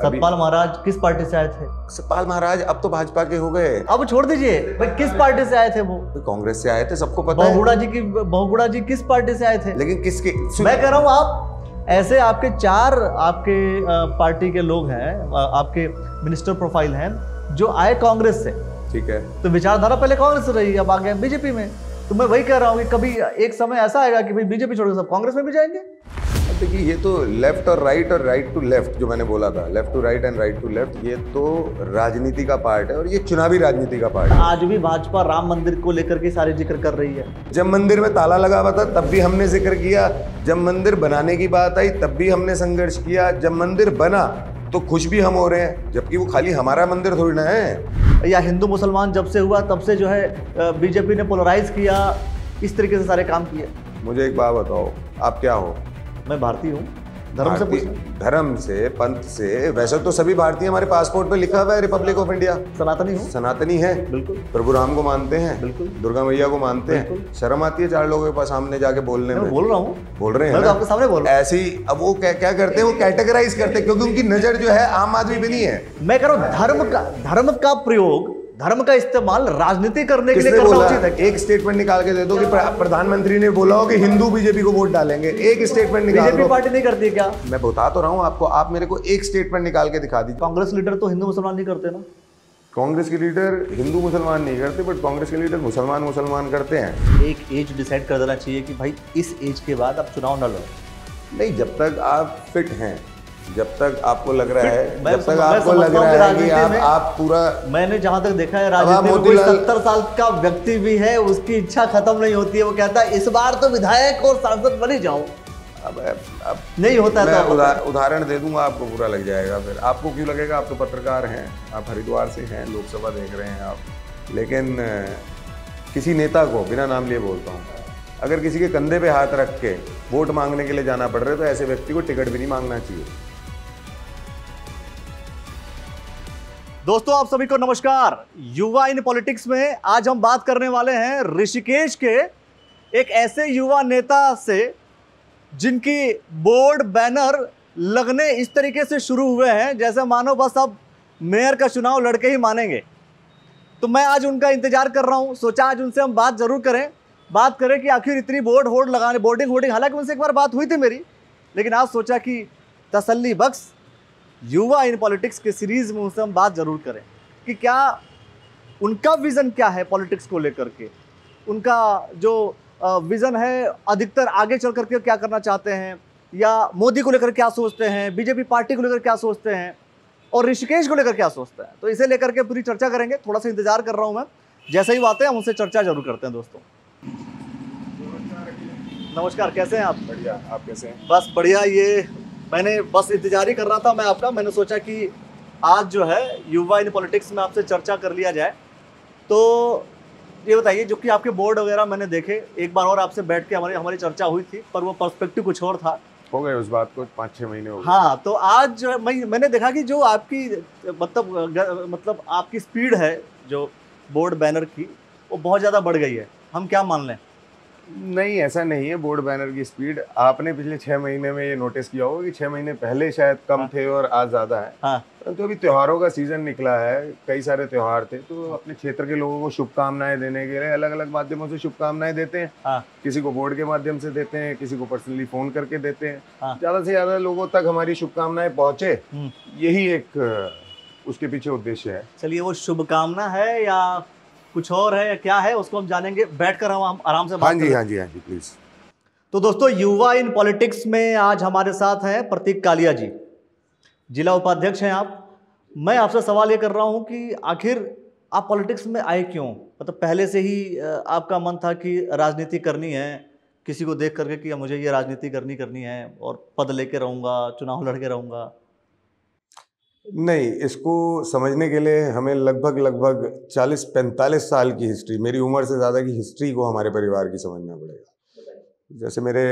सतपाल महाराज किस पार्टी से आए थे? सतपाल महाराज अब तो भाजपा के हो गए। अब छोड़ दीजिए भाई, किस पार्टी से आए थे वो? कांग्रेस से आए थे, सबको पता है। बहुगुणा जी किस पार्टी से आए थे? लेकिन किसके? मैं कह रहा हूँ आप ऐसे आपके 4 आपके पार्टी के लोग हैं, आपके मिनिस्टर प्रोफाइल हैं जो आए कांग्रेस से। ठीक है, तो विचारधारा पहले कांग्रेस से रही, अब आ गए बीजेपी में। तो मैं वही कह रहा हूँ कि कभी एक समय ऐसा आएगा कि भाई बीजेपी छोड़कर सब कांग्रेस में भी जाएंगे। देखिए ये तो लेफ्ट और राइट टू लेफ्ट जो मैंने बोला था, left to right and right to left, ये तो राजनीति का पार्ट है और ये चुनावी राजनीति का पार्ट है। आज भी भाजपा राम मंदिर को लेकर के सारे जिक्र कर रही है। जब मंदिर में ताला लगा हुआ था तब भी हमने जिक्र किया, जब मंदिर बनाने की बात आई तब भी हमने संघर्ष किया, जब मंदिर बना तो खुश भी हम हो रहे हैं, जबकि वो खाली हमारा मंदिर थोड़ी ना है। या हिंदू मुसलमान जब से हुआ तब से जो है बीजेपी ने पोलराइज किया, इस तरीके से सारे काम किए। मुझे एक बात बताओ, आप क्या हो? मैं भारतीय हूँ। धर्म से पूछना? धर्म से, पंथ से, वैसे तो सभी भारतीय, हमारे पासपोर्ट पे लिखा हुआ है रिपब्लिक ऑफ इंडिया। सनातनी हूँ। सनातनी है, बिल्कुल। प्रभु राम को मानते हैं, बिल्कुल। दुर्गा मैया को मानते हैं। शर्म आती है 4 लोगों के पास सामने जाके बोलने में? बोल रहा हूँ, बोल रहे हैं मैं तो आपके सामने बोल रहा हूँ। ऐसी अब वो क्या करते हैं, वो कैटेगराइज करते हैं, क्योंकि उनकी नजर जो है आम आदमी पे नहीं है। मैं कह रहा हूँ धर्म का प्रयोग, धर्म का इस्तेमाल राजनीति करने के लिए करना उचित है। एक स्टेटमेंट निकाल के दे दो कि प्रधानमंत्री ने बोला हो कि हिंदू बीजेपी को वोट डालेंगे, एक स्टेटमेंट निकाल दो। बीजेपी पार्टी नहीं करती क्या? मैं बता तो रहा हूँ आपको, आप मेरे को एक स्टेटमेंट निकाल के दिखा दीजिए। कांग्रेस लीडर तो हिंदू मुसलमान नहीं करते ना? कांग्रेस के लीडर हिंदू मुसलमान नहीं करते, बट कांग्रेस के लीडर मुसलमान करते हैं। एक एज डिसाइड कर देना चाहिए कि भाई इस एज के बाद आप चुनाव न लड़ो। नहीं, जब तक आप फिट हैं, जब तक आपको लग रहा है, जब तक मैं आपको लग रहा है कि आप पूरा, मैंने जहां तक देखा है राजनीति में कोई 70 साल का व्यक्ति भी है, उसकी इच्छा खत्म नहीं होती है। वो कहता है इस बार तो विधायक और सांसद बन ही जाओ। अब नहीं होता है। मैं उदाहरण दे दूंगा, आपको बुरा लग जाएगा। फिर आपको क्यों लगेगा? आप तो पत्रकार हैं, आप हरिद्वार से हैं, लोकसभा देख रहे हैं आप। लेकिन किसी नेता को, बिना नाम लिए बोलता हूँ, अगर किसी के कंधे पे हाथ रख के वोट मांगने के लिए जाना पड़ रहा है तो ऐसे व्यक्ति को टिकट भी नहीं मांगना चाहिए। दोस्तों आप सभी को नमस्कार। युवा इन पॉलिटिक्स में आज हम बात करने वाले हैं ऋषिकेश के एक ऐसे युवा नेता से जिनकी बोर्ड बैनर लगने इस तरीके से शुरू हुए हैं जैसे मानो बस अब मेयर का चुनाव लड़के ही मानेंगे। तो मैं आज उनका इंतजार कर रहा हूं, सोचा आज उनसे हम बात जरूर करें, बात करें कि आखिर इतनी बोर्डिंग होर्डिंग, हालांकि उनसे एक बार बात हुई थी मेरी, लेकिन आज सोचा कि तसल्ली बख्श युवा इन पॉलिटिक्स के सीरीज में उनसे हम बात जरूर करें कि क्या उनका विजन क्या है पॉलिटिक्स को लेकर के, उनका जो विजन है अधिकतर आगे चल करके क्या करना चाहते हैं, या मोदी को लेकर क्या सोचते हैं, बीजेपी पार्टी को लेकर क्या सोचते हैं, और ऋषिकेश को लेकर क्या सोचते हैं। तो इसे लेकर के पूरी चर्चा करेंगे। थोड़ा सा इंतजार कर रहा हूं मैं, जैसे ही बातें हम उनसे चर्चा जरूर करते हैं। दोस्तों नमस्कार, कैसे हैं आप? बढ़िया, आप कैसे हैं? बस बढ़िया। ये मैंने बस इंतजार ही कर रहा था मैं आपका। मैंने सोचा कि आज जो है युवा इन पॉलिटिक्स में आपसे चर्चा कर लिया जाए। तो ये बताइए, जो कि आपके बोर्ड वगैरह मैंने देखे, एक बार और आपसे बैठ के हमारी चर्चा हुई थी, पर वो पर्सपेक्टिव कुछ और था। हो गए उस बात को 5-6 महीने हो गए। हाँ, तो आज जो है मैंने देखा कि जो आपकी मतलब आपकी स्पीड है जो बोर्ड बैनर की, वो बहुत ज़्यादा बढ़ गई है। हम क्या मान लें? नहीं, ऐसा नहीं है। बोर्ड बैनर की स्पीड आपने पिछले 6 महीने में ये नोटिस किया होगा कि 6 महीने पहले शायद कम थे और आज ज़्यादा है। हाँ। परंतु अभी त्योहारों का सीजन निकला है, कई सारे त्योहार थे, तो अपने क्षेत्र के लोगों को शुभकामनाएं देने के लिए अलग अलग माध्यमों से शुभकामनाएं देते हैं। हाँ। किसी को बोर्ड के माध्यम से देते हैं, किसी को पर्सनली फोन करके देते हैं। हाँ। ज़्यादा से ज़्यादा लोगों तक हमारी शुभकामनाएं पहुँचे, यही एक उसके पीछे उद्देश्य है। चलिए, वो शुभकामना है या कुछ और है या क्या है, उसको हम जानेंगे, बैठकर हम आराम से बात करेंगे। हाँ जी प्लीज। तो दोस्तों, युवा इन पॉलिटिक्स में आज हमारे साथ हैं प्रतीक कालिया जी, जिला उपाध्यक्ष हैं आप। मैं आपसे सवाल ये कर रहा हूं कि आखिर आप पॉलिटिक्स में आए क्यों? मतलब पहले से ही आपका मन था कि राजनीति करनी है, किसी को देख करके कि मुझे ये राजनीति करनी है और पद लेके रहूंगा, चुनाव लड़के रहूंगा? नहीं, इसको समझने के लिए हमें लगभग 40-45 साल की हिस्ट्री, मेरी उम्र से ज़्यादा की हिस्ट्री को हमारे परिवार की समझना पड़ेगा। जैसे मेरे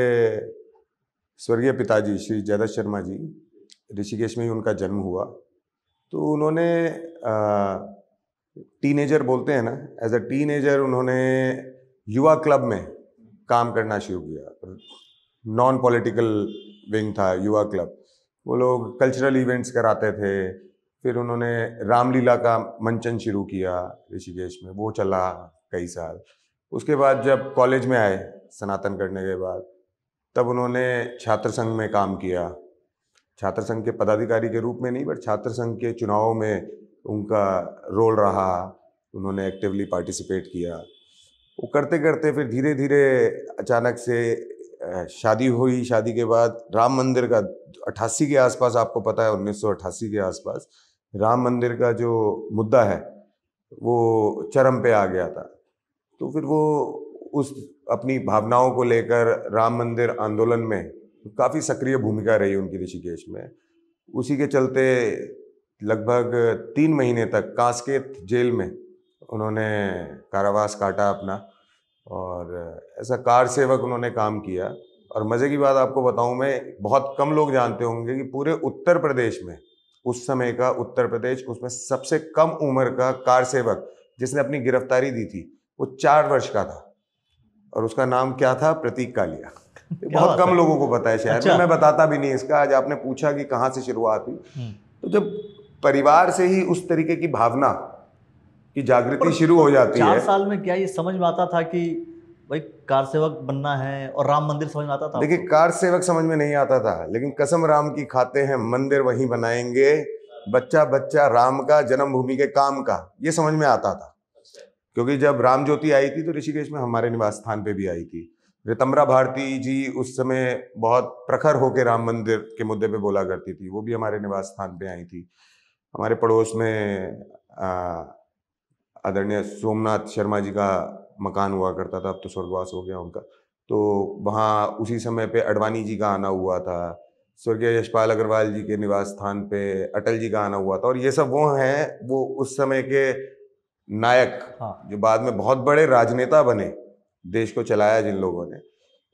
स्वर्गीय पिताजी श्री जयदत्त शर्मा जी, ऋषिकेश में ही उनका जन्म हुआ। तो उन्होंने टीनेजर बोलते हैं ना, एज अ टीनेजर उन्होंने युवा क्लब में काम करना शुरू किया। नॉन पॉलिटिकल विंग था युवा क्लब। वो लोग कल्चरल इवेंट्स कराते थे। फिर उन्होंने रामलीला का मंचन शुरू किया ऋषिकेश में, वो चला कई साल। उसके बाद जब कॉलेज में आए सनातन करने के बाद, तब उन्होंने छात्र संघ में काम किया। छात्र संघ के पदाधिकारी के रूप में नहीं, बट छात्र संघ के चुनावों में उनका रोल रहा, उन्होंने एक्टिवली पार्टिसिपेट किया। वो करते करते फिर धीरे धीरे अचानक से शादी हुई। शादी के बाद राम मंदिर का 88 के आसपास, आपको पता है 1988 के आसपास राम मंदिर का जो मुद्दा है वो चरम पे आ गया था। तो फिर वो उस अपनी भावनाओं को लेकर राम मंदिर आंदोलन में काफ़ी सक्रिय भूमिका रही उनकी ऋषिकेश में। उसी के चलते लगभग 3 महीने तक कास्केत जेल में उन्होंने कारावास काटा अपना, और ऐसा कार सेवक उन्होंने काम किया। और मज़े की बात आपको बताऊं मैं, बहुत कम लोग जानते होंगे कि पूरे उत्तर प्रदेश में, उस समय का उत्तर प्रदेश, उसमें सबसे कम उम्र का कार सेवक जिसने अपनी गिरफ्तारी दी थी वो 4 वर्ष का था, और उसका नाम क्या था? प्रतीक कालिया। बहुत कम लोगों को पता है शहर में, मैं बताता भी नहीं इसका। आज आपने पूछा कि कहाँ से शुरुआत हुई, तो जब परिवार से ही उस तरीके की भावना की जागृति शुरू हो जाती है। 4 साल में क्या ये समझ में आता था कि भाई कार सेवक बनना है, और राम मंदिर समझ में आता था? देखिए, कार सेवक समझ में नहीं आता था, लेकिन कसम राम की खाते हैं मंदिर वहीं बनाएंगे, बच्चा बच्चा राम का, जन्मभूमि के काम का, ये समझ में आता था। क्योंकि जब राम ज्योति आई थी तो ऋषिकेश में हमारे निवास स्थान पे भी आई थी। ऋतम्बरा भारती जी उस समय बहुत प्रखर होकर राम मंदिर के मुद्दे पे बोला करती थी, वो भी हमारे निवास स्थान पे आई थी। हमारे पड़ोस में आदरणीय सोमनाथ शर्मा जी का मकान हुआ करता था, अब तो स्वर्गवास हो गया उनका, तो वहाँ उसी समय पे अडवाणी जी का आना हुआ था। स्वर्गीय यशपाल अग्रवाल जी के निवास स्थान पे अटल जी का आना हुआ था। और ये सब वो हैं, वो उस समय के नायक, हाँ। जो बाद में बहुत बड़े राजनेता बने, देश को चलाया जिन लोगों ने,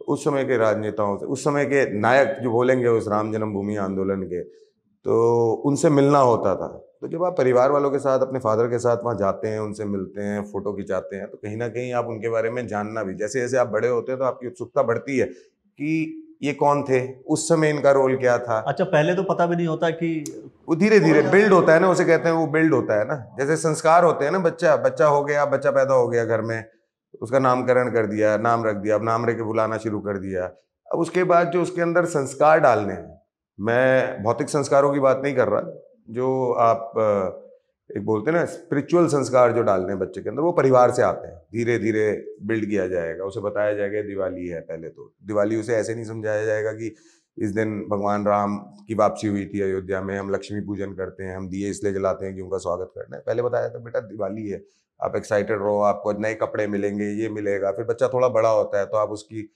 उस समय के राजनेताओं से, उस समय के नायक जो बोलेंगे उस राम जन्मभूमि आंदोलन के, तो उनसे मिलना होता था। तो जब आप परिवार वालों के साथ, अपने फादर के साथ वहाँ जाते हैं, उनसे मिलते हैं, फोटो खिंचाते हैं, तो कहीं ना कहीं आप उनके बारे में जानना भी, जैसे जैसे आप बड़े होते हैं तो आपकी उत्सुकता बढ़ती है कि ये कौन थे, उस समय इनका रोल क्या था। अच्छा, पहले तो पता भी नहीं होता कि वो धीरे धीरे बिल्ड होता है ना, उसे कहते हैं वो बिल्ड होता है ना। जैसे संस्कार होते हैं ना, बच्चा हो गया, बच्चा पैदा हो गया घर में, उसका नामकरण कर दिया, नाम रख दिया, अब नाम रख के बुलाना शुरू कर दिया। अब उसके बाद जो उसके अंदर संस्कार डालने हैं, मैं भौतिक संस्कारों की बात नहीं कर रहा, जो आप एक बोलते हैं ना स्पिरिचुअल संस्कार जो डालने हैं बच्चे के अंदर, वो परिवार से आते हैं। धीरे धीरे बिल्ड किया जाएगा, उसे बताया जाएगा दिवाली है, पहले तो दिवाली उसे ऐसे नहीं समझाया जाएगा कि इस दिन भगवान राम की वापसी हुई थी अयोध्या में, हम लक्ष्मी पूजन करते हैं, हम दिए इसलिए जलाते हैं कि उनका स्वागत करना है। पहले बताया था बेटा दिवाली है, आप एक्साइटेड रहो, आपको नए कपड़े मिलेंगे, ये मिलेगा। फिर बच्चा थोड़ा बड़ा होता है तो आप उसकी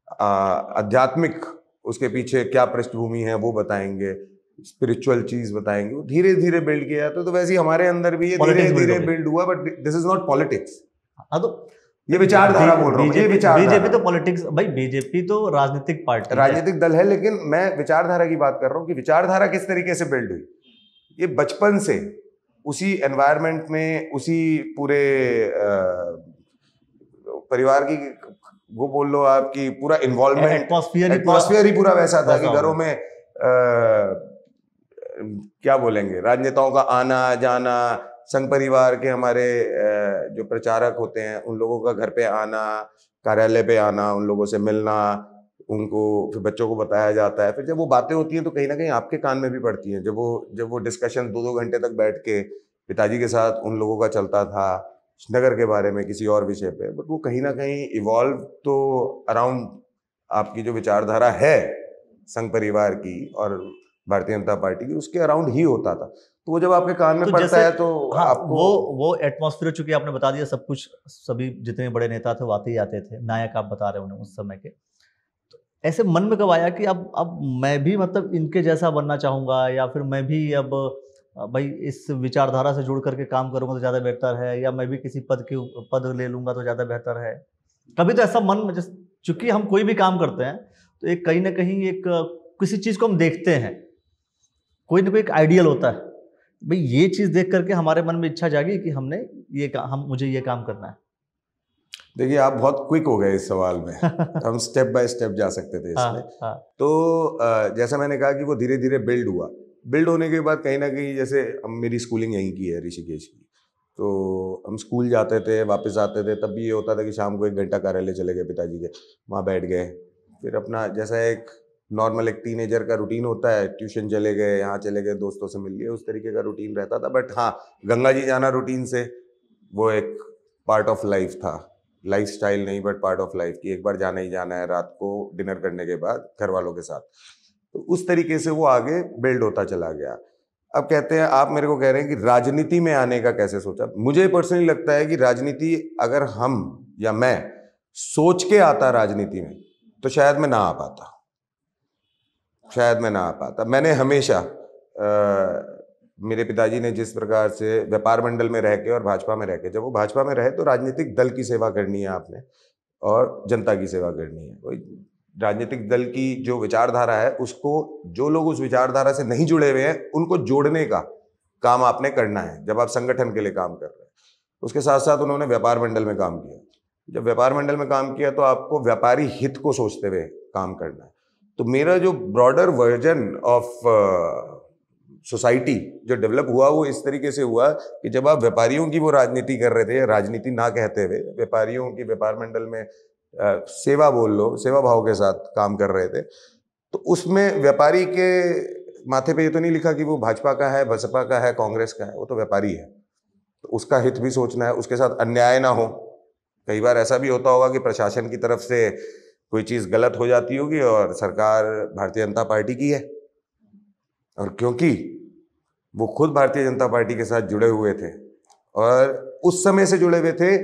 आध्यात्मिक, उसके पीछे क्या पृष्ठभूमि है वो बताएंगे, स्पिरिचुअल चीज बताएंगे। वो धीरे धीरे बिल्ड किया जाता है। तो वैसे ही हमारे अंदर भी ये धीरे धीरे बिल्ड हुआ, but this is not politics. हाँ, तो ये विचारधारा बोल रहा हूँ, ये विचारधारा। बीजेपी तो पॉलिटिक्स, भाई बीजेपी तो राजनीतिक पार्टी, राजनीतिक दल है, लेकिन मैं विचारधारा की बात कर रहा हूँ कि विचारधारा किस तरीके से बिल्ड हुई। ये बचपन से उसी एनवायरनमेंट में, उसी पूरे परिवार की, वो बोल लो आपकी, पूरा इन्वॉल्वमेंट, एटमॉस्फेयर ही पूरा वैसा था कि घरों में क्या बोलेंगे, राजनेताओं का आना जाना, संघ परिवार के हमारे जो प्रचारक होते हैं उन लोगों का घर पे आना, कार्यालय पे आना, उन लोगों से मिलना, उनको फिर बच्चों को बताया जाता है। फिर जब वो बातें होती हैं तो कहीं ना कहीं आपके कान में भी पड़ती हैं। जब वो डिस्कशन 2-2 घंटे तक बैठ के पिताजी के साथ उन लोगों का चलता था नगर के बारे में, किसी और विषय पे, बट वो कहीं ना कहीं इवॉल्व तो अराउंड आपकी जो विचारधारा है संघ परिवार की और भारतीय जनता पार्टी की, उसके अराउंड ही होता था। तो वो जब आपके कान में पड़ता है तो हाँ, आपको वो एटमॉस्फेयर, चूंकि आपने बता दिया सब कुछ, सभी जितने बड़े नेता थे वो आते ही आते थे, नायक आप बता रहे उन्हें उस समय के, तो ऐसे मन में कब आया कि अब मैं भी मतलब इनके जैसा बनना चाहूंगा, या फिर मैं भी अब भाई इस विचारधारा से जुड़ करके काम करूंगा तो ज़्यादा बेहतर है, या मैं भी किसी पद ले लूंगा तो ज़्यादा बेहतर है? कभी तो ऐसा मन में, चूंकि हम कोई भी काम करते हैं तो एक कहीं ना कहीं एक किसी चीज़ को हम देखते हैं, कोई ना कोई एक आइडियल होता है, भाई ये चीज़ देख करके हमारे मन में इच्छा जागी कि मुझे ये काम करना है। देखिए आप बहुत क्विक हो गए इस सवाल में। हम स्टेप बाय स्टेप जा सकते थे इसमें। हाँ। तो जैसा मैंने कहा कि वो धीरे धीरे बिल्ड हुआ। बिल्ड होने के बाद कहीं ना कहीं, जैसे मेरी स्कूलिंग यहीं की है, ऋषिकेश की, तो हम स्कूल जाते थे, वापस आते थे, तब भी ये होता था कि शाम को 1 घंटा कार्यालय चले गए पिताजी के, वहाँ बैठ गए, फिर अपना जैसा एक नॉर्मल एक टीनेजर का रूटीन होता है, ट्यूशन चले गए, यहाँ चले गए, दोस्तों से मिल लिए, उस तरीके का रूटीन रहता था। बट हाँ, गंगा जी जाना रूटीन से वो एक पार्ट ऑफ लाइफ था, लाइफ स्टाइल नहीं बट पार्ट ऑफ लाइफ की, एक बार जाना ही जाना है रात को डिनर करने के बाद घर वालों के साथ। तो उस तरीके से वो आगे बिल्ड होता चला गया। अब कहते हैं, आप मेरे को कह रहे हैं कि राजनीति में आने का कैसे सोचा। मुझे पर्सनली लगता है कि राजनीति अगर हम या मैं सोच के आता राजनीति में तो शायद मैं ना आ पाता, शायद मैं ना आ पाता। मैंने हमेशा मेरे पिताजी ने जिस प्रकार से व्यापार मंडल में रह के और भाजपा में रह के, जब वो भाजपा में रहे तो राजनीतिक दल की सेवा करनी है आपने और जनता की सेवा करनी है। कोई राजनीतिक दल की जो विचारधारा है उसको, जो लोग उस विचारधारा से नहीं जुड़े हुए हैं उनको जोड़ने का काम आपने करना है जब आप संगठन के लिए काम कर रहे हैं। उसके साथ साथ उन्होंने व्यापार मंडल में काम किया। जब व्यापार मंडल में काम किया तो आपको व्यापारी हित को सोचते हुए काम करना है। तो मेरा जो ब्रॉडर वर्जन ऑफ सोसाइटी जो डेवलप हुआ वो इस तरीके से हुआ कि जब आप व्यापारियों की वो राजनीति कर रहे थे, राजनीति ना कहते हुए व्यापारियों की व्यापार मंडल में सेवा बोल लो, सेवा भाव के साथ काम कर रहे थे, तो उसमें व्यापारी के माथे पे ये तो नहीं लिखा कि वो भाजपा का है, बसपा का है, कांग्रेस का है, वो तो व्यापारी है, तो उसका हित भी सोचना है, उसके साथ अन्याय ना हो। कई बार ऐसा भी होता होगा कि प्रशासन की तरफ से कोई चीज़ गलत हो जाती होगी और सरकार भारतीय जनता पार्टी की है, और क्योंकि वो खुद भारतीय जनता पार्टी के साथ जुड़े हुए थे और उस समय से जुड़े हुए थे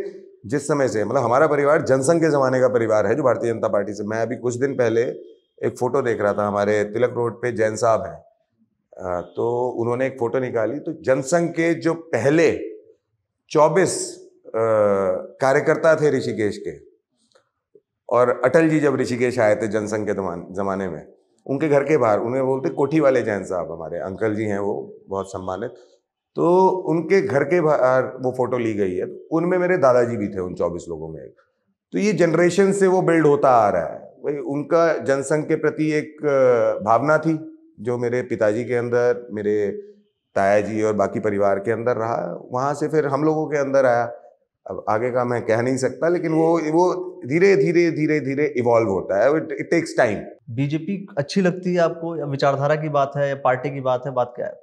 जिस समय से, मतलब हमारा परिवार जनसंघ के ज़माने का परिवार है जो भारतीय जनता पार्टी से। मैं अभी कुछ दिन पहले एक फ़ोटो देख रहा था, हमारे तिलक रोड पे जैन साहब हैं, तो उन्होंने एक फ़ोटो निकाली, तो जनसंघ के जो पहले 24 कार्यकर्ता थे ऋषिकेश के, और अटल जी जब ऋषिकेश आए थे जनसंघ के ज़माने में, उनके घर के बाहर, उन्हें बोलते कोठी वाले जैन साहब, हमारे अंकल जी हैं, वो बहुत सम्मानित, तो उनके घर के बाहर वो फोटो ली गई है, तो उनमें मेरे दादाजी भी थे उन 24 लोगों में एक। तो ये जनरेशन से वो बिल्ड होता आ रहा है। वही उनका जनसंघ के प्रति एक भावना थी जो मेरे पिताजी के अंदर, मेरे ताया जी और बाकी परिवार के अंदर रहा, वहाँ से फिर हम लोगों के अंदर आया। अब आगे का मैं कह नहीं सकता, लेकिन वो धीरे धीरे धीरे धीरे इवॉल्व होता है, इट टेक्स टाइम। बीजेपी अच्छी लगती है आपको, या विचारधारा की बात है या पार्टी की बात है, बात क्या है?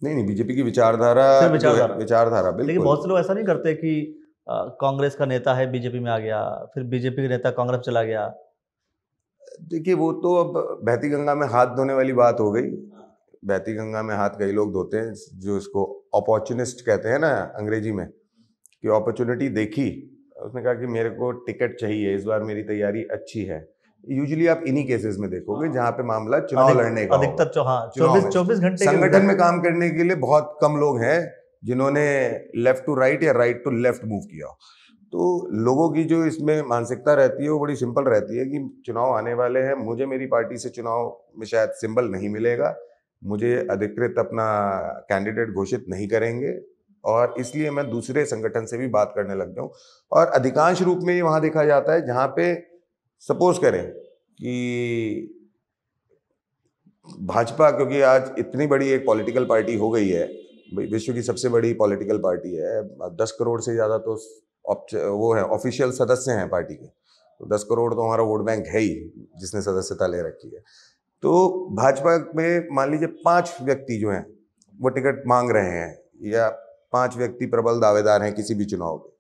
नहीं, बीजेपी की विचारधारा, विचारधारा बिल्कुल। लेकिन बहुत से लोग ऐसा नहीं करते कि कांग्रेस का नेता है बीजेपी में आ गया, फिर बीजेपी का नेता कांग्रेस चला गया। देखिए वो तो अब बहती गंगा में हाथ धोने वाली बात हो गई। बहती गंगा में हाथ कई लोग धोते हैं, जो इसको अपॉर्चुनिस्ट कहते हैं ना अंग्रेजी में, कि अपॉर्चुनिटी देखी, उसने कहा कि मेरे को टिकट चाहिए, इस बार मेरी तैयारी अच्छी है। यूजुअली आप इन्हीं केसेस में देखोगे जहां पे मामला चुनाव लड़ने का, अधिकतर 24 घंटे संगठन में काम करने के लिए बहुत कम लोग हैं जिन्होंने लेफ्ट टू राइट या राइट टू लेफ्ट मूव किया। तो लोगों की जो इसमें मानसिकता रहती है वो बड़ी सिंपल रहती है कि चुनाव आने वाले हैं, मुझे मेरी पार्टी से चुनाव में शायद सिंबल नहीं मिलेगा, मुझे अधिकृत अपना कैंडिडेट घोषित नहीं करेंगे, और इसलिए मैं दूसरे संगठन से भी बात करने लग जाऊं। और अधिकांश रूप में ये वहां देखा जाता है जहां पे सपोज करें कि भाजपा, क्योंकि आज इतनी बड़ी एक पॉलिटिकल पार्टी हो गई है, विश्व की सबसे बड़ी पॉलिटिकल पार्टी है, 10 करोड़ से ज़्यादा तो वो है ऑफिशियल सदस्य हैं पार्टी के, तो 10 करोड़ तो हमारा वोट बैंक है ही जिसने सदस्यता ले रखी है। तो भाजपा में मान लीजिए 5 व्यक्ति जो हैं वो टिकट मांग रहे हैं, या 5 व्यक्ति प्रबल दावेदार हैं किसी भी चुनाव के,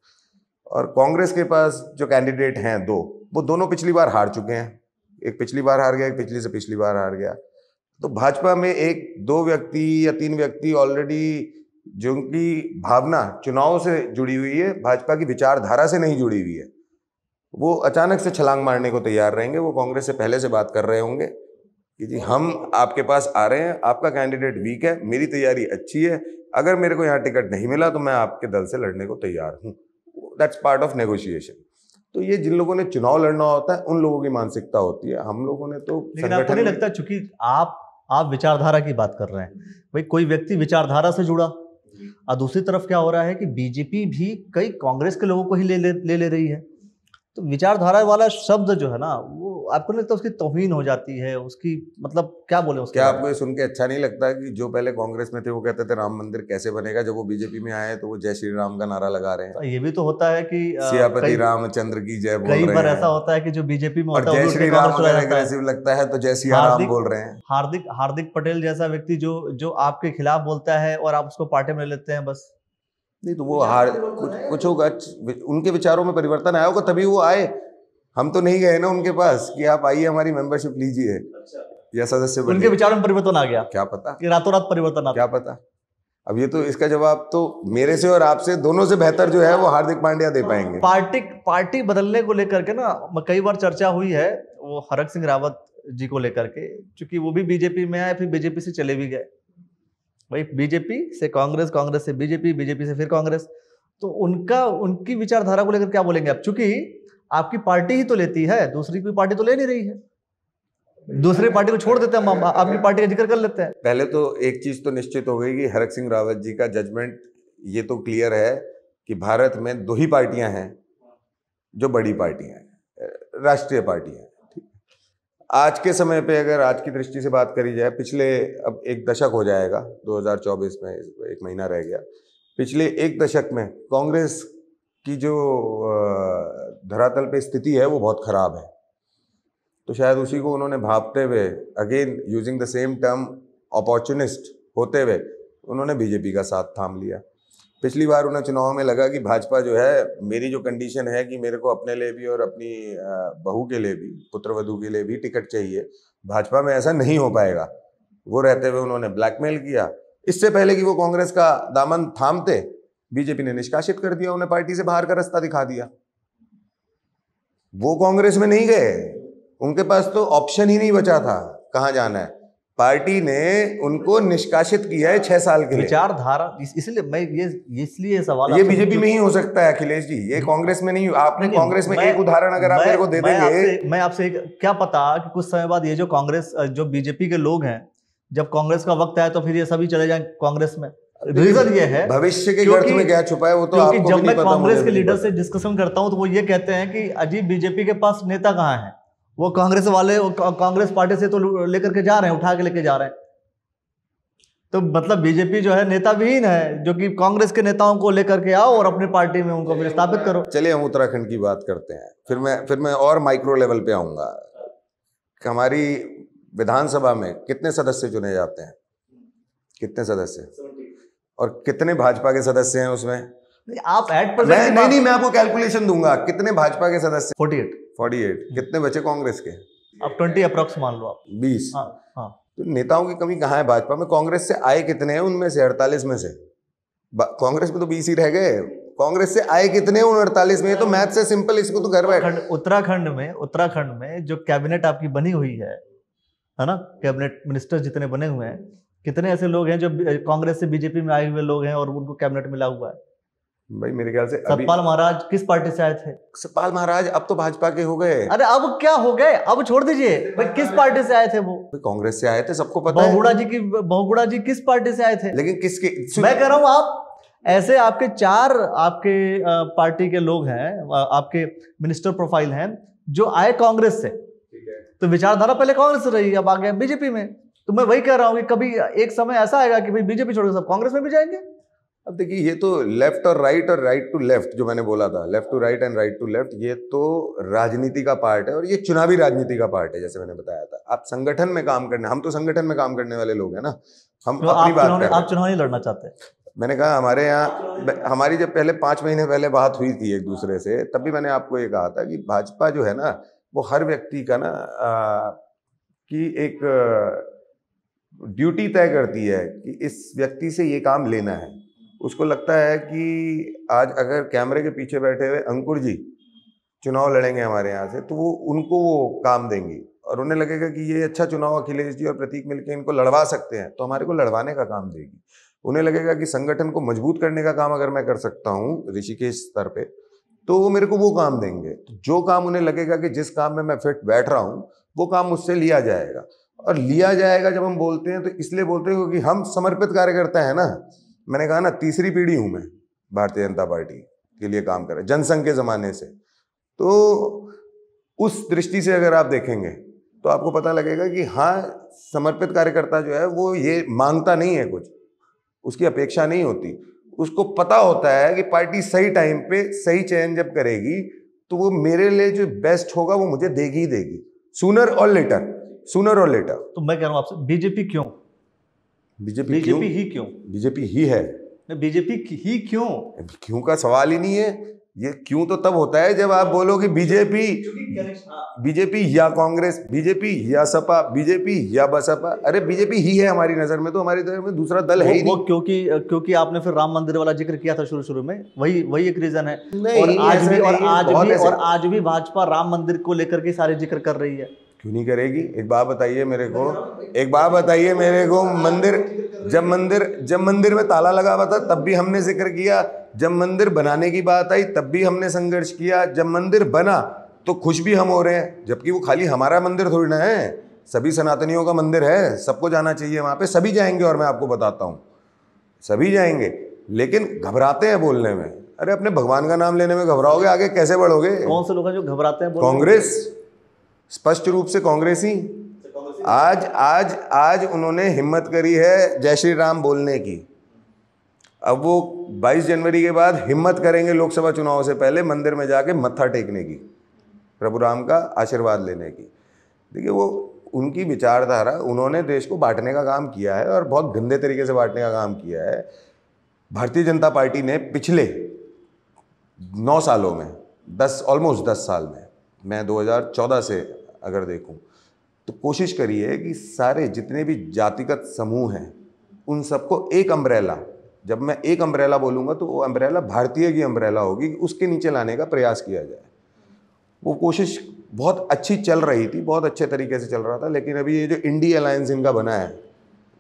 और कांग्रेस के पास जो कैंडिडेट हैं 2, वो दोनों पिछली बार हार चुके हैं, एक पिछली बार हार गया, एक पिछली से पिछली बार हार गया। तो भाजपा में 1-2 व्यक्ति या 3 व्यक्ति ऑलरेडी जिनकी भावना चुनाव से जुड़ी हुई है, भाजपा की विचारधारा से नहीं जुड़ी हुई है, वो अचानक से छलांग मारने को तैयार रहेंगे। वो कांग्रेस से पहले से बात कर रहे होंगे कि जी हम आपके पास आ रहे हैं, आपका कैंडिडेट वीक है, मेरी तैयारी अच्छी है, अगर मेरे को यहाँ टिकट नहीं मिला तो मैं आपके दल से लड़ने को तैयार हूँ। That's part of negotiation. तो ये जिन लोगों ने चुनाव लड़ना होता है उन लोगों की मानसिकता होती है, हम लोगों ने तो। लेकिन आपको नहीं लगता, चूंकि आप विचारधारा की बात कर रहे हैं, भाई कोई व्यक्ति विचारधारा से जुड़ा, और दूसरी तरफ क्या हो रहा है कि बीजेपी भी कई कांग्रेस के लोगों को ही ले रही है। तो विचारधारा वाला शब्द जो है ना, वो आपको नहीं लगता उसकी तौहीन हो जाती है, उसकी मतलब क्या बोले उसके क्या बारे आपको ये सुन के अच्छा नहीं लगता कि जो पहले कांग्रेस में थे वो कहते थे राम मंदिर कैसे बनेगा, जब वो बीजेपी में आए तो वो जय श्री राम का नारा लगा रहे हैं। में? ये भी तो होता है कि सियापति रामचंद्र की जय बोल कई रहे बार हैं, ऐसा होता है कि जो बीजेपी में और होता है वो जय उठ के श्री राम कांग्रेस चला अगर जाता है। एग्रेसिव लगता है तो जय सिया राम बोल रहे हैं। हार्दिक पटेल जैसा व्यक्ति जो आपके खिलाफ बोलता है और आप उसको पार्टी में ले लेते हैं बस। नहीं तो वो कुछ होगा, उनके विचारों में परिवर्तन आया होगा तभी वो आए। हम तो नहीं गए ना उनके पास कि आप आइए हमारी मेंबरशिप लीजिए या सदस्य बनिए। उनके विचारों में परिवर्तन आ गया, क्या पता कि रातों रात परिवर्तन आ क्या पता। अब ये तो इसका जवाब तो मेरे से और आपसे दोनों से बेहतर जो है वो हार्दिक पांड्या दे पाएंगे। पार्टी बदलने को लेकर के ना कई बार चर्चा हुई है, वो हरक सिंह रावत जी को लेकर के, क्योंकि वो भी बीजेपी में आए, फिर बीजेपी से चले भी गए। भाई बीजेपी से कांग्रेस, कांग्रेस से बीजेपी, बीजेपी से फिर कांग्रेस, तो उनकी विचारधारा को लेकर क्या बोलेंगे आप? चूंकि आपकी पार्टी ही तो लेती है, दूसरी कोई पार्टी तो ले नहीं रही है, दूसरी पार्टी को छोड़ देते हैं, हम आपकी पार्टी का जिक्र कर लेते हैं। पहले तो एक चीज तो निश्चित हो गई कि हरक सिंह रावत जी का जजमेंट ये तो क्लियर है कि भारत में दो ही पार्टियां हैं जो बड़ी पार्टियां हैं, राष्ट्रीय पार्टियां। आज के समय पे अगर आज की दृष्टि से बात करी जाए, पिछले अब एक दशक हो जाएगा, 2024 में एक महीना रह गया, पिछले एक दशक में कांग्रेस की जो धरातल पे स्थिति है वो बहुत खराब है। तो शायद उसी को उन्होंने भांपते हुए, again using the same term, opportunist होते हुए उन्होंने बीजेपी का साथ थाम लिया। पिछली बार उन्हें चुनाव में लगा कि भाजपा जो है, मेरी जो कंडीशन है कि मेरे को अपने लिए भी और अपनी बहू के लिए भी, पुत्रवधू के लिए भी टिकट चाहिए, भाजपा में ऐसा नहीं हो पाएगा। वो रहते हुए उन्होंने ब्लैकमेल किया। इससे पहले कि वो कांग्रेस का दामन थामते, बीजेपी ने निष्कासित कर दिया, उन्हें पार्टी से बाहर का रास्ता दिखा दिया। वो कांग्रेस में नहीं गए, उनके पास तो ऑप्शन ही नहीं बचा था कहां जाना है। पार्टी ने उनको निष्कासित किया है 6 साल के लिए। विचारधारा, इसलिए मैं इसलिए सवाल, ये बीजेपी में ही हो सकता है अखिलेश जी, ये कांग्रेस में नहीं। आपने कांग्रेस में एक उदाहरण अगर आप मेरे को दे देंगे। मैं आपसे क्या पता कि कुछ समय बाद ये जो कांग्रेस, जो बीजेपी के लोग हैं, जब कांग्रेस का वक्त आए तो फिर ये सभी चले जाएं कांग्रेस में। रीजन ये है, भविष्य के गर्त में क्या छुपा है वो तो आपको जब मैं कांग्रेस के लीडर से डिस्कशन करता हूं तो वो ये कहते हैं कि अजीब, बीजेपी के पास नेता कहाँ है, वो कांग्रेस वाले कांग्रेस पार्टी से तो लेकर के जा रहे हैं, उठा के लेके जा रहे हैं। तो मतलब बीजेपी जो है नेता विहीन है, जो कि कांग्रेस के नेताओं को लेकर के आओ और अपनी पार्टी में उनको विस्थापित करो। चलिए हम उत्तराखंड की बात करते हैं, फिर मैं और माइक्रो लेवल पे आऊंगा। हमारी विधानसभा में कितने सदस्य चुने जाते हैं? कितने सदस्य? और कितने भाजपा के सदस्य हैं उसमें? आप एट नहीं, मैं आपको कैलकुलेशन दूंगा। कितने भाजपा के सदस्य? 48। कितने बचे कांग्रेस के? अब 20 अप्रॉक्स मान लो आप। 20। हाँ। तो नेताओं की कमी कहाँ है भाजपा में? कांग्रेस से आए कितने हैं उनमें से? 48 में से कांग्रेस में तो 20 ही रह गए। कांग्रेस से आए कितने उन 48 में? तो मैथ से सिंपल, इसको तो घर बैठ। उत्तराखंड में जो कैबिनेट आपकी बनी हुई है ना, कैबिनेट मिनिस्टर जितने बने हुए हैं, कितने ऐसे लोग हैं जो कांग्रेस से बीजेपी में आए हुए लोग हैं और उनको कैबिनेट मिला हुआ है? भाई मेरे ख्याल से सतपाल महाराज किस पार्टी से आए थे? सतपाल महाराज अब तो भाजपा के हो गए। अरे अब क्या हो गए, अब छोड़ दीजिए भाई, किस पार्टी से आए थे वो? कांग्रेस से आए थे, सबको पता है। बहुगुणा जी किस पार्टी से आए थे? लेकिन किसके? मैं कह रहा हूं, आप ऐसे आपके 4 आपके पार्टी के लोग हैं, आपके मिनिस्टर प्रोफाइल हैं जो आए कांग्रेस से। तो विचारधारा पहले कांग्रेस से रही, अब आ गए बीजेपी में। तो मैं वही कह रहा हूं कि कभी एक समय ऐसा आएगा कि भाई बीजेपी छोड़कर सब कांग्रेस में भी जाएंगे। अब देखिए, ये तो लेफ्ट और राइट टू लेफ्ट जो मैंने बोला था, left to right and right to left, ये तो राजनीति का पार्ट है और ये चुनावी राजनीति का पार्ट है। जैसे मैंने बताया था, आप संगठन में काम करने, हम तो संगठन में काम करने वाले लोग हैं ना। हम तो अपनी बात कर रहे हैं। आप चुनाव नहीं लड़ना चाहते? मैंने कहा हमारे यहाँ, हमारी जब पहले 5 महीने पहले बात हुई थी एक दूसरे से, तब भी मैंने आपको ये कहा था कि भाजपा जो है ना, वो हर व्यक्ति का ना की एक ड्यूटी तय करती है कि इस व्यक्ति से ये काम लेना है। उसको लगता है कि आज अगर कैमरे के पीछे बैठे हुए अंकुर जी चुनाव लड़ेंगे हमारे यहाँ से, तो वो उनको वो काम देंगी और उन्हें लगेगा कि ये अच्छा चुनाव अखिलेश जी और प्रतीक मिलकर इनको लड़वा सकते हैं, तो हमारे को लड़वाने का काम देगी। उन्हें लगेगा कि संगठन को मजबूत करने का काम अगर मैं कर सकता हूँ ऋषिकेश स्तर पे, तो वो मेरे को वो काम देंगे। तो जो काम उन्हें लगेगा कि जिस काम में मैं फिट बैठ रहा हूँ, वो काम मुझसे लिया जाएगा। और लिया जाएगा जब हम बोलते हैं तो इसलिए बोलते हैं क्योंकि हम समर्पित कार्यकर्ता है ना। मैंने कहा ना, तीसरी पीढ़ी हूं मैं भारतीय जनता पार्टी के लिए काम कर रहा, जनसंघ के जमाने से। तो उस दृष्टि से अगर आप देखेंगे तो आपको पता लगेगा कि हाँ, समर्पित कार्यकर्ता जो है वो ये मांगता नहीं है, कुछ उसकी अपेक्षा नहीं होती, उसको पता होता है कि पार्टी सही टाइम पे सही चयन जब करेगी तो वो मेरे लिए जो बेस्ट होगा वो मुझे देगी ही देगी, सूनर और लेटर, सूनर और लेटर। तो मैं कह रहा हूं आपसे, बीजेपी क्यों? बीजेपी ही क्यों? बीजेपी ही है। बीजेपी ही क्यों? क्यों का सवाल ही नहीं है, ये क्यों तो तब होता है जब आप बोलो कि बीजेपी या कांग्रेस, बीजेपी या सपा, बीजेपी या बसपा। अरे बीजेपी ही है हमारी नजर में, तो हमारी नजर में दूसरा दल है ही नहीं। क्योंकि आपने फिर राम मंदिर वाला जिक्र किया था शुरू में, वही एक रीजन है। नहीं, और आज भी भाजपा राम मंदिर को लेकर के सारे जिक्र कर रही है। क्यों नहीं करेगी? एक बात बताइए मेरे को, जब मंदिर में ताला लगा हुआ था तब भी हमने जिक्र किया, जब मंदिर बनाने की बात आई तब भी हमने संघर्ष किया, जब मंदिर बना तो खुश भी हम हो रहे हैं, जबकि वो खाली हमारा मंदिर थोड़ी ना है, सभी सनातनियों का मंदिर है, सबको जाना चाहिए वहां पे, सभी जाएंगे। और मैं आपको बताता हूं, सभी जाएंगे, लेकिन घबराते हैं बोलने में। अरे अपने भगवान का नाम लेने में घबराओगे, आगे कैसे बढ़ोगे? कौन से लोग हैं जो घबराते हैं? कांग्रेस, स्पष्ट रूप से कांग्रेस ही। आज उन्होंने हिम्मत करी है जय श्री राम बोलने की, अब वो 22 जनवरी के बाद हिम्मत करेंगे लोकसभा चुनाव से पहले मंदिर में जाके मत्था टेकने की, प्रभु राम का आशीर्वाद लेने की। देखिए, वो उनकी विचारधारा, उन्होंने देश को बांटने का काम किया है और बहुत गंदे तरीके से बांटने का काम किया है। भारतीय जनता पार्टी ने पिछले 9 सालों में, ऑलमोस्ट 10 साल में, मैं 2014 से अगर देखूं तो कोशिश करी है कि सारे जितने भी जातिगत समूह हैं उन सबको एक अम्ब्रेला, जब मैं एक अम्ब्रेला बोलूँगा तो वो अम्ब्रेला भारतीय की अम्ब्रेला होगी, उसके नीचे लाने का प्रयास किया जाए। वो कोशिश बहुत अच्छी चल रही थी, बहुत अच्छे तरीके से चल रहा था, लेकिन अभी ये जो इंडी अलायंस इनका बना है,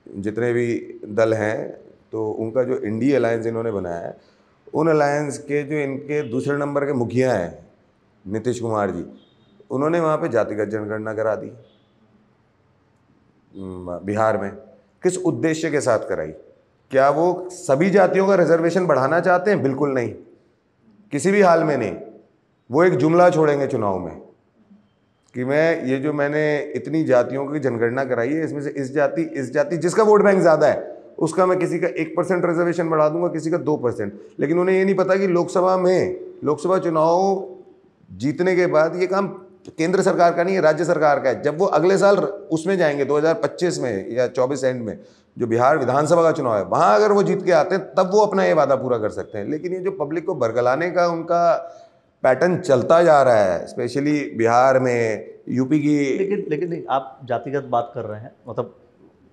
जितने भी दल हैं तो उनका जो इंडी अलायंस इन्होंने बनाया है, उन अलायंस के जो इनके दूसरे नंबर के मुखिया हैं नीतीश कुमार जी, उन्होंने वहाँ पे जातिगत जनगणना करा दी बिहार में। किस उद्देश्य के साथ कराई? क्या वो सभी जातियों का रिजर्वेशन बढ़ाना चाहते हैं? बिल्कुल नहीं, किसी भी हाल में नहीं। वो एक जुमला छोड़ेंगे चुनाव में कि मैंने इतनी जातियों की जनगणना कराई है, इसमें से इस जाति जिसका वोट बैंक ज़्यादा है उसका मैं किसी का 1% रिजर्वेशन बढ़ा दूंगा, किसी का 2%। लेकिन उन्हें ये नहीं पता कि लोकसभा चुनाव जीतने के बाद ये काम केंद्र सरकार का नहीं है, राज्य सरकार का है। जब वो अगले साल उसमें जाएंगे 2025 में या 24 एंड में, जो बिहार विधानसभा का चुनाव है, वहां अगर वो जीत के आते हैं तब वो अपना ये वादा पूरा कर सकते हैं। लेकिन ये जो पब्लिक को बरगलाने का उनका पैटर्न चलता जा रहा है, स्पेशली बिहार में, यूपी की। लेकिन नहीं, आप जातिगत बात कर रहे हैं, मतलब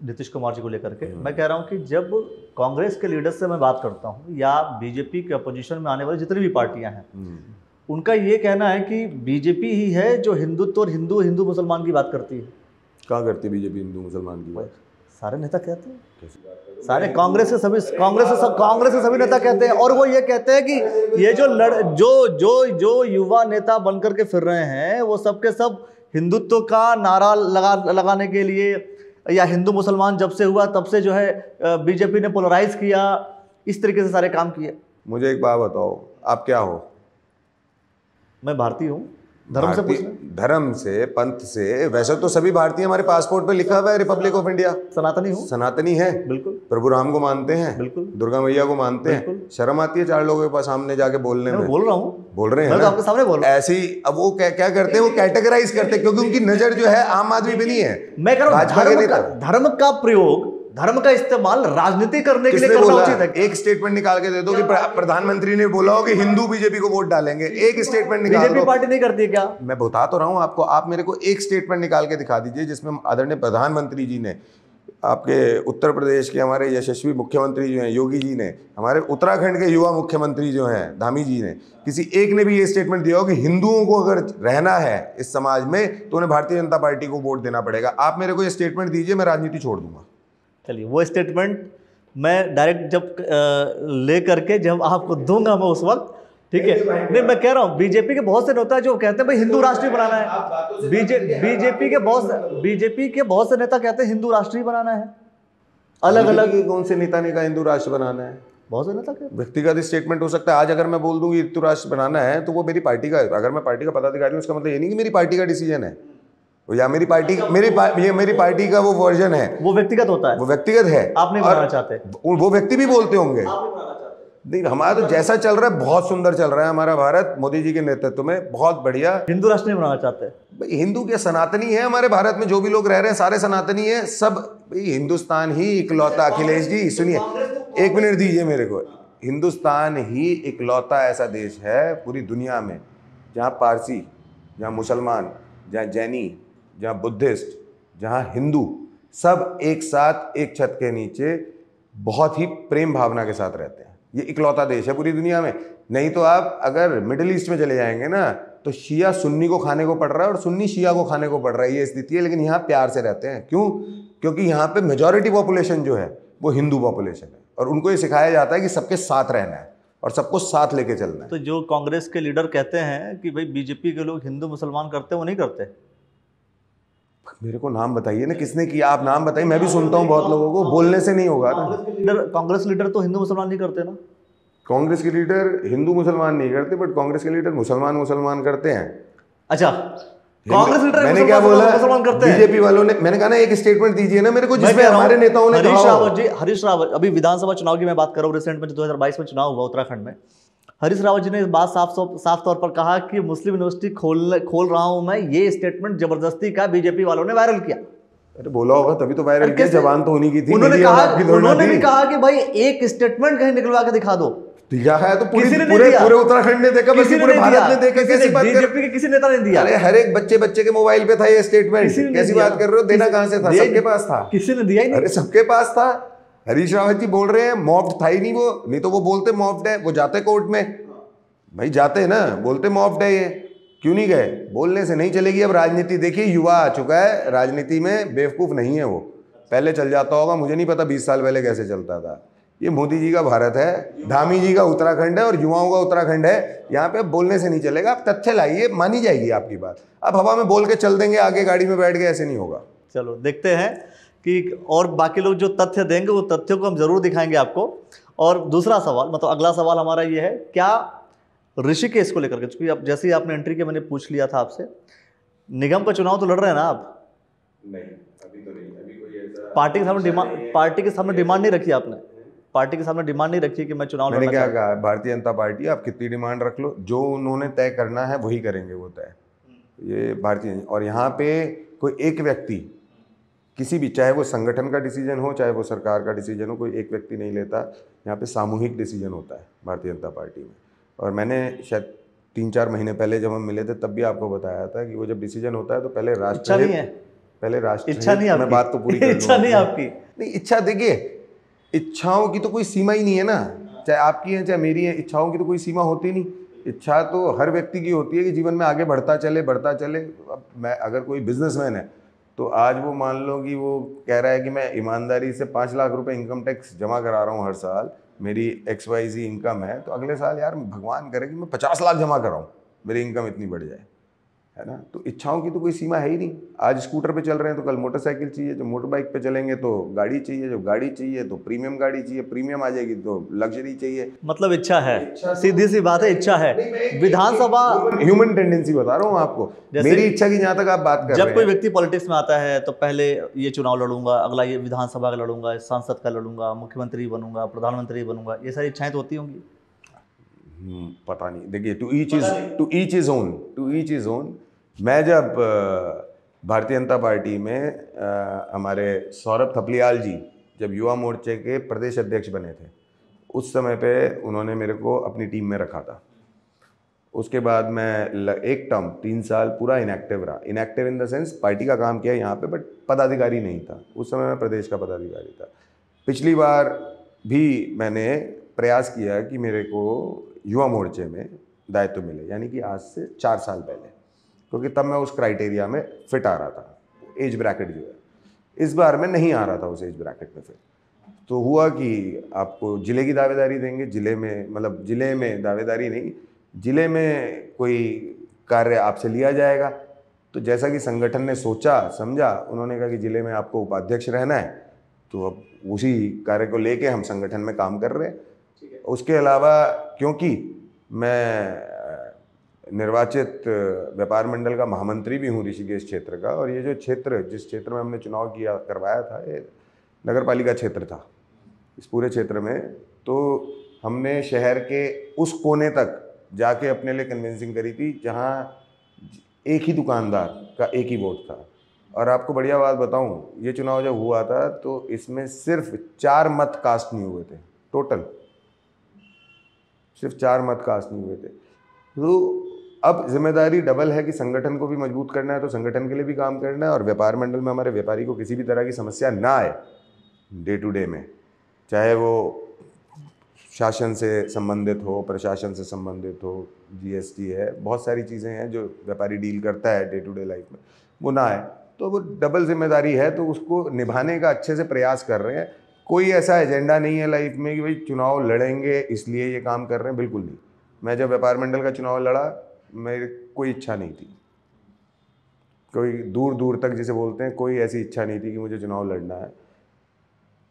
नीतीश कुमार जी को लेकर के। मैं कह रहा हूं कि जब कांग्रेस के लीडर से मैं बात करता हूं या बीजेपी के अपोजिशन में आने वाली जितनी भी पार्टियां हैं, उनका ये कहना है कि बीजेपी ही है जो हिंदुत्व और हिंदू मुसलमान की बात करती है। कहाँ करती है बीजेपी हिंदू मुसलमान की बात? सारे नेता कहते हैं, सारे कांग्रेस के सभी नेता कहते हैं। और वो ये कहते हैं कि ये जो युवा नेता बनकर के फिर रहे हैं वो सब के सब हिंदुत्व का नारा लगाने के लिए, या हिंदू मुसलमान जब से हुआ तब से जो है बीजेपी ने पोलराइज किया, इस तरीके से सारे काम किए। मुझे एक बात बताओ, आप क्या हो? मैं भारतीय हूँ। धर्म से, पंथ से, वैसे तो सभी भारतीय, हमारे पासपोर्ट पे लिखा हुआ है रिपब्लिक ऑफ इंडिया। सनातनी हूँ, सनातनी है, बिल्कुल। प्रभु राम को मानते हैं, बिल्कुल। दुर्गा मैया को मानते हैं। शर्म आती है 4 लोगों के पास सामने जाके बोलने में? बोल रहा हूँ, बोल रहे हैं मैं तो आपके सामने बोल रहा हूँ। ऐसे ही अब वो क्या करते हैं, वो कैटेगराइज करते हैं, क्योंकि उनकी नजर जो है आम आदमी पे नहीं है। मैं कह रहा हूँ धर्म का प्रयोग, धर्म का इस्तेमाल राजनीति करने के लिए करना उचित है। एक स्टेटमेंट निकाल के दे दो कि प्रधानमंत्री ने बोला हो कि हिंदू बीजेपी को वोट डालेंगे, एक स्टेटमेंट निकाल दो। बीजेपी पार्टी नहीं करती है क्या? मैं बता तो रहा हूं आपको, आप मेरे को एक स्टेटमेंट निकाल के दिखा दीजिए जिसमें आदरणीय प्रधानमंत्री जी ने, आपके उत्तर प्रदेश के हमारे यशस्वी मुख्यमंत्री जो हैं योगी जी ने, हमारे उत्तराखंड के युवा मुख्यमंत्री जो हैं धामी जी ने, किसी एक ने भी ये स्टेटमेंट दिया हो कि हिंदुओं को अगर रहना है इस समाज में तो उन्हें भारतीय जनता पार्टी को वोट देना पड़ेगा। आप मेरे को ये स्टेटमेंट दीजिए, मैं राजनीति छोड़ दूंगा। चलिए, वो स्टेटमेंट मैं डायरेक्ट जब ले करके जब आपको दूंगा मैं उस वक्त, ठीक है? नहीं, मैं कह रहा हूँ बीजेपी के बहुत से नेता जो कहते हैं भाई हिंदू राष्ट्रीय बनाना है। बीजेपी के बहुत से नेता कहते हैं हिंदू राष्ट्रीय बनाना है। अलग अलग कौन से नेता ने कहा हिंदू राष्ट्र बनाना है? बहुत से नेता के व्यक्तिगत स्टेटमेंट हो सकता है। आज अगर मैं बोल दूं कि ऋतु राष्ट्र बनाना है तो वो मेरी पार्टी का, अगर मैं पार्टी का पदाधिकारी हूं उसका मतलब ये नहीं कि मेरी पार्टी का डिसीजन है या मेरी पार्टी ये मेरी पार्टी का वो वर्जन है, वो व्यक्तिगत होता है, वो व्यक्तिगत है। आप नहीं बनाना चाहते, वो व्यक्ति भी बोलते होंगे। नहीं, हमारा तो जैसा चल रहा है बहुत सुंदर चल रहा है हमारा भारत, मोदी जी के नेतृत्व में बहुत बढ़िया। हिंदू राष्ट्र नहीं बनाना चाहते? भाई हिंदू क्या, सनातनी है हमारे भारत में, जो भी लोग रह रहे हैं सारे सनातनी है सब। भाई हिंदुस्तान ही इकलौता, अखिलेश जी सुनिए, एक मिनट दीजिए मेरे को। हिंदुस्तान ही इकलौता ऐसा देश है पूरी दुनिया में जहाँ पारसी, जहाँ मुसलमान, जहाँ जैनी, जहाँ बुद्धिस्ट, जहाँ हिंदू सब एक साथ एक छत के नीचे बहुत ही प्रेम भावना के साथ रहते हैं। ये इकलौता देश है पूरी दुनिया में। नहीं तो आप अगर मिडिल ईस्ट में चले जाएंगे ना तो शिया सुन्नी को खाने को पड़ रहा है और सुन्नी शिया को खाने को पड़ रहा है, ये स्थिति है। लेकिन यहाँ प्यार से रहते हैं। क्यों? क्योंकि यहाँ पे मेजॉरिटी पॉपुलेशन जो है वो हिंदू पॉपुलेशन है और उनको ये सिखाया जाता है कि सबके साथ रहना है और सबको साथ लेके चलना है। तो जो कांग्रेस के लीडर कहते हैं कि भाई बीजेपी के लोग हिंदू मुसलमान करते हैं, वो नहीं करते? मेरे को नाम बताइए ना, किसने किया? आप नाम बताइए, मैं भी सुनता हूँ बहुत लोगों को, बोलने से नहीं होगा ना। कांग्रेस लीडर तो हिंदू मुसलमान नहीं करते ना? कांग्रेस के लीडर हिंदू मुसलमान नहीं करते, बट कांग्रेस के लीडर मुसलमान करते हैं। अच्छा, कांग्रेस लीडर मैंने क्या बोला? मुसलमान करते हैं? बीजेपी वालों ने, मैंने कहा ना एक स्टेटमेंट दीजिए ना मेरे को जिसमें हमारे नेताओं ने कहा। हरीश रावत, अभी विधानसभा चुनाव की मैं बात कर रहा हूँ, रिसेंट में 2022 में चुनाव हुआ उत्तराखंड में, हरीश रावत जी ने इस बात साफ तौर पर कहा कि मुस्लिम यूनिवर्सिटी खोल रहा हूं मैं। ये स्टेटमेंट जबरदस्ती का बीजेपी वालों ने वायरल किया। अरे बोला होगा तभी तो वायरल किया, जबान तो उन्हीं की थी। उन्होंने भी कहा कि भाई एक स्टेटमेंट कहीं निकलवा के दिखा दो। दिया है तो पूरे उत्तराखंड ने देखा, बल्कि पूरे भारत ने देखा। कैसी बात बीजेपी के किसी नेता ने दिया? अरे हर एक बच्चे के मोबाइल पे था ये स्टेटमेंट। कैसी बात कर रहे हो? देना कहां से था? सबके पास था। किसी ने दिया ही नहीं। अरे सबके पास था। हरीश रावत जी बोल रहे हैं मॉफ्ड था ही नहीं वो, नहीं तो वो बोलते मॉफ्ड है, वो जाते कोर्ट में। भाई जाते ना, बोलते मॉफ्ड है, ये क्यों नहीं गए? बोलने से नहीं चलेगी। अब राजनीति देखिए, युवा आ चुका है राजनीति में, बेवकूफ नहीं है वो। पहले चल जाता होगा, मुझे नहीं पता 20 साल पहले कैसे चलता था। ये मोदी जी का भारत है, धामी जी का उत्तराखंड है और युवाओं का उत्तराखंड है। यहाँ पे बोलने से नहीं चलेगा, आप तथ्य लाइए, मानी जाएगी आपकी बात। आप हवा में बोल के चल देंगे आगे गाड़ी में बैठ के, ऐसे नहीं होगा। चलो देखते हैं कि और बाकी लोग जो तथ्य देंगे वो तथ्यों को हम जरूर दिखाएंगे आपको। और दूसरा सवाल, मतलब अगला सवाल हमारा ये है, क्या ऋषिकेश को लेकर के, क्योंकि अब जैसे ही आपने एंट्री के मैंने पूछ लिया था आपसे, निगम का चुनाव तो लड़ रहे हैं ना आप? नहीं, अभी तो नहीं। अभी कोई ऐसा पार्टी के सामने डिमांड नहीं रखी आपने? पार्टी के सामने डिमांड नहीं रखी कि मैं चुनाव लड़ना? मैंने क्या कहा? भारतीय जनता पार्टी, आप कितनी डिमांड रख लो, जो उन्होंने तय करना है वही करेंगे, वो तय। ये भारतीय, और यहाँ पे कोई एक व्यक्ति किसी भी, चाहे वो संगठन का डिसीजन हो चाहे वो सरकार का डिसीजन हो, कोई एक व्यक्ति नहीं लेता। यहाँ पे सामूहिक डिसीजन होता है भारतीय जनता पार्टी में। और मैंने शायद 3-4 महीने पहले जब हम मिले थे तब भी आपको बताया था कि वो जब डिसीजन होता है तो पहले राष्ट्र इच्छा नहीं है, पहले राष्ट्र इच्छा नहीं आपकी, मैं बात तो पूरी कर इच्छा नहीं आपकी। नहीं, इच्छा देखिए, इच्छाओं की तो कोई सीमा ही नहीं है ना, चाहे आपकी है चाहे मेरी है, इच्छाओं की तो कोई सीमा होती नहीं। इच्छा तो हर व्यक्ति की होती है कि जीवन में आगे बढ़ता चले। अब मैं, अगर कोई बिजनेसमैन है तो आज वो मान लो कि वो कह रहा है कि मैं ईमानदारी से 5 लाख रुपए इनकम टैक्स जमा करा रहा हूँ हर साल, मेरी XYZ इनकम है, तो अगले साल यार भगवान करे कि मैं 50 लाख जमा कराऊँ, मेरी इनकम इतनी बढ़ जाए, है ना। तो इच्छाओं की तो कोई सीमा है ही नहीं। आज स्कूटर पे चल रहे हैं तो कल मोटरसाइकिल चाहिए, जो मोटर बाइक पे चलेंगे तो गाड़ी चाहिए, जो गाड़ी चाहिए तो प्रीमियम गाड़ी चाहिए, प्रीमियम आ जाएगी तो लग्जरी चाहिए। मतलब इच्छा है, सीधी सी बात है, इच्छा है। विधानसभा ह्यूमन टेंडेंसी बता रहा हूँ आपको, मेरी इच्छा की जहाँ तक आप बात कर रहे हैं। जब कोई व्यक्ति पॉलिटिक्स में आता है तो पहले ये चुनाव लड़ूंगा, अगला ये विधानसभा का लड़ूंगा, सांसद का लड़ूंगा, मुख्यमंत्री बनूंगा, प्रधानमंत्री बनूंगा, ये सारी इच्छाएं तो होती होंगी। पता नहीं, देखिए टू ईच इज ओन। मैं जब भारतीय जनता पार्टी में हमारे सौरभ थपलियाल जी जब युवा मोर्चे के प्रदेश अध्यक्ष बने थे, उस समय पे उन्होंने मेरे को अपनी टीम में रखा था। उसके बाद मैं एक टर्म 3 साल पूरा इनएक्टिव रहा। Inactive in the sense party का काम किया यहाँ पे, बट पदाधिकारी नहीं था। उस समय मैं प्रदेश का पदाधिकारी था। पिछली बार भी मैंने प्रयास किया कि मेरे को युवा मोर्चे में दायित्व मिले, यानी कि आज से 4 साल पहले, क्योंकि तब मैं उस क्राइटेरिया में फिट आ रहा था, एज ब्रैकेट जो है। इस बार मैं नहीं आ रहा था उस एज ब्रैकेट में फिट। तो हुआ कि आपको जिले की दावेदारी देंगे, जिले में, मतलब जिले में दावेदारी नहीं, जिले में कोई कार्य आपसे लिया जाएगा। तो जैसा कि संगठन ने सोचा समझा, उन्होंने कहा कि जिले में आपको उपाध्यक्ष रहना है, तो अब उसी कार्य को लेके हम संगठन में काम कर रहे हैं। उसके अलावा क्योंकि मैं निर्वाचित व्यापार मंडल का महामंत्री भी हूँ ऋषिकेश क्षेत्र का, और ये जो क्षेत्र, जिस क्षेत्र में हमने चुनाव करवाया था, ये नगर पालिका क्षेत्र था। इस पूरे क्षेत्र में तो हमने शहर के उस कोने तक जाके अपने लिए कन्विंसिंग करी थी जहाँ एक ही दुकानदार का एक ही वोट था। और आपको बढ़िया बात बताऊं, ये चुनाव जब हुआ था तो इसमें सिर्फ 4 मत कास्ट नहीं हुए थे टोटल, सिर्फ 4 मत कास्ट नहीं हुए थे। तो अब जिम्मेदारी डबल है कि संगठन को भी मजबूत करना है, तो संगठन के लिए भी काम करना है, और व्यापार मंडल में हमारे व्यापारी को किसी भी तरह की समस्या ना आए डे टू डे में, चाहे वो शासन से संबंधित हो, प्रशासन से संबंधित हो, जीएसटी है, बहुत सारी चीज़ें हैं जो व्यापारी डील करता है डे टू डे लाइफ में, वो ना आए। तो वो डबल जिम्मेदारी है, तो उसको निभाने का अच्छे से प्रयास कर रहे हैं। कोई ऐसा एजेंडा नहीं है लाइफ में कि भाई चुनाव लड़ेंगे इसलिए ये काम कर रहे हैं, बिल्कुल नहीं। मैं जब व्यापार मंडल का चुनाव लड़ा, मेरी कोई इच्छा नहीं थी, कोई दूर दूर तक जिसे बोलते हैं, कोई ऐसी इच्छा नहीं थी कि मुझे चुनाव लड़ना है।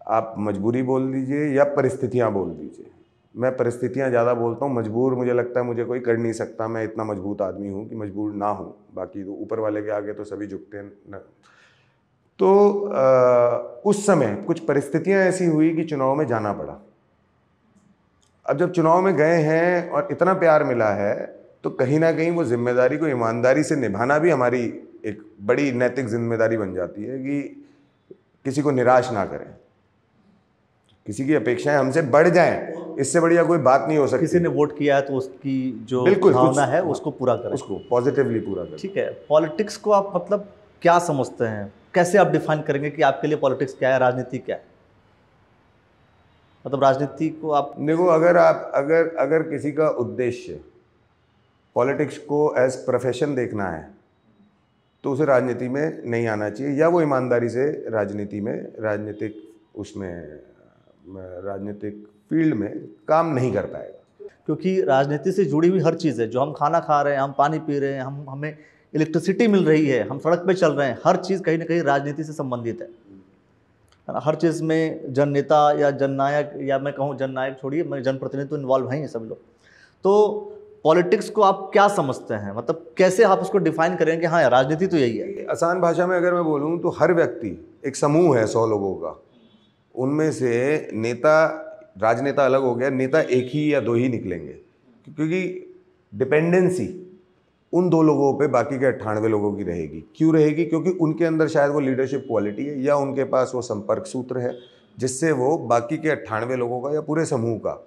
आप मजबूरी बोल दीजिए या परिस्थितियां बोल दीजिए, मैं परिस्थितियां ज़्यादा बोलता हूँ। मजबूर मुझे लगता है मुझे कोई कर नहीं सकता, मैं इतना मजबूत आदमी हूँ कि मजबूर ना हूँ। बाकी तो ऊपर वाले के आगे तो सभी झुकते हैं न। तो उस समय कुछ परिस्थितियां ऐसी हुई कि चुनाव में जाना पड़ा। अब जब चुनाव में गए हैं और इतना प्यार मिला है, तो कहीं ना कहीं वो जिम्मेदारी को ईमानदारी से निभाना भी हमारी एक बड़ी नैतिक जिम्मेदारी बन जाती है कि किसी को निराश ना करें, किसी की अपेक्षाएं हमसे बढ़ जाएं, इससे बढ़िया कोई बात नहीं हो सकती। किसी ने वोट किया है तो उसकी जो भावना है उसको पूरा करें, उसको पॉजिटिवली पूरा करें। ठीक है। पॉलिटिक्स को आप मतलब क्या समझते हैं, कैसे आप डिफाइन करेंगे कि आपके लिए पॉलिटिक्स क्या है, राजनीति क्या है? मतलब राजनीति को आप देखो, अगर किसी का उद्देश्य पॉलिटिक्स को एज प्रोफेशन देखना है तो उसे राजनीति में नहीं आना चाहिए, या वो ईमानदारी से राजनीति में, राजनीतिक फील्ड में काम नहीं कर पाएगा। क्योंकि राजनीति से जुड़ी हुई हर चीज़ है, जो हम खाना खा रहे हैं, हम पानी पी रहे हैं, हमें इलेक्ट्रिसिटी मिल रही है, हम सड़क पे चल रहे हैं, हर चीज़ कहीं ना कहीं राजनीति से संबंधित है। हर चीज़ में जननेता या जननायक, या मैं कहूँ जननायक छोड़िए, मैं जनप्रतिनिधि तो इन्वॉल्व हैं सब लोग। तो पॉलिटिक्स को आप क्या समझते हैं, मतलब कैसे आप उसको डिफाइन करेंगे कि हाँ यार राजनीति तो यही है? आसान भाषा में अगर मैं बोलूँ तो हर व्यक्ति एक समूह है 100 लोगों का, उनमें से नेता, राजनेता अलग हो गया, नेता एक ही या 2 ही निकलेंगे, क्योंकि डिपेंडेंसी उन 2 लोगों पे बाकी के 98 लोगों की रहेगी। क्यों रहेगी? क्योंकि उनके अंदर शायद वो लीडरशिप क्वालिटी है, या उनके पास वो संपर्क सूत्र है जिससे वो बाकी के 98 लोगों का या पूरे समूह का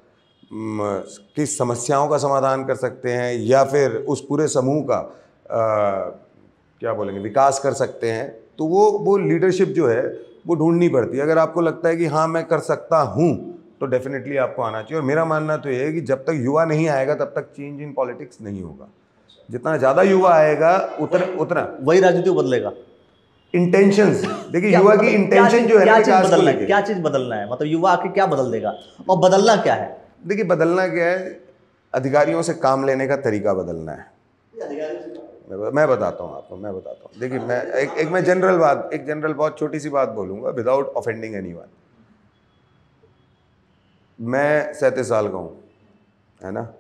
की समस्याओं का समाधान कर सकते हैं, या फिर उस पूरे समूह का क्या बोलेंगे, विकास कर सकते हैं। तो वो लीडरशिप जो है वो ढूंढनी पड़ती है। अगर आपको लगता है कि हाँ मैं कर सकता हूँ, तो डेफिनेटली आपको आना चाहिए। और मेरा मानना तो ये है कि जब तक युवा नहीं आएगा तब तक चेंज इन पॉलिटिक्स नहीं होगा। जितना ज़्यादा युवा आएगा उतना वही राजनीति को बदलेगा। इंटेंशंस, देखिए युवा की इंटेंशन जो है क्या चीज़ बदलना है, मतलब युवा आके क्या बदल देगा, और बदलना क्या है? देखिए बदलना क्या है, अधिकारियों से काम लेने का तरीका बदलना है। मैं बताता हूँ आपको, देखिए मैं जनरल बहुत छोटी सी बात बोलूँगा विदाउट ऑफेंडिंग एनीवन। मैं 37 साल का हूँ, है ना,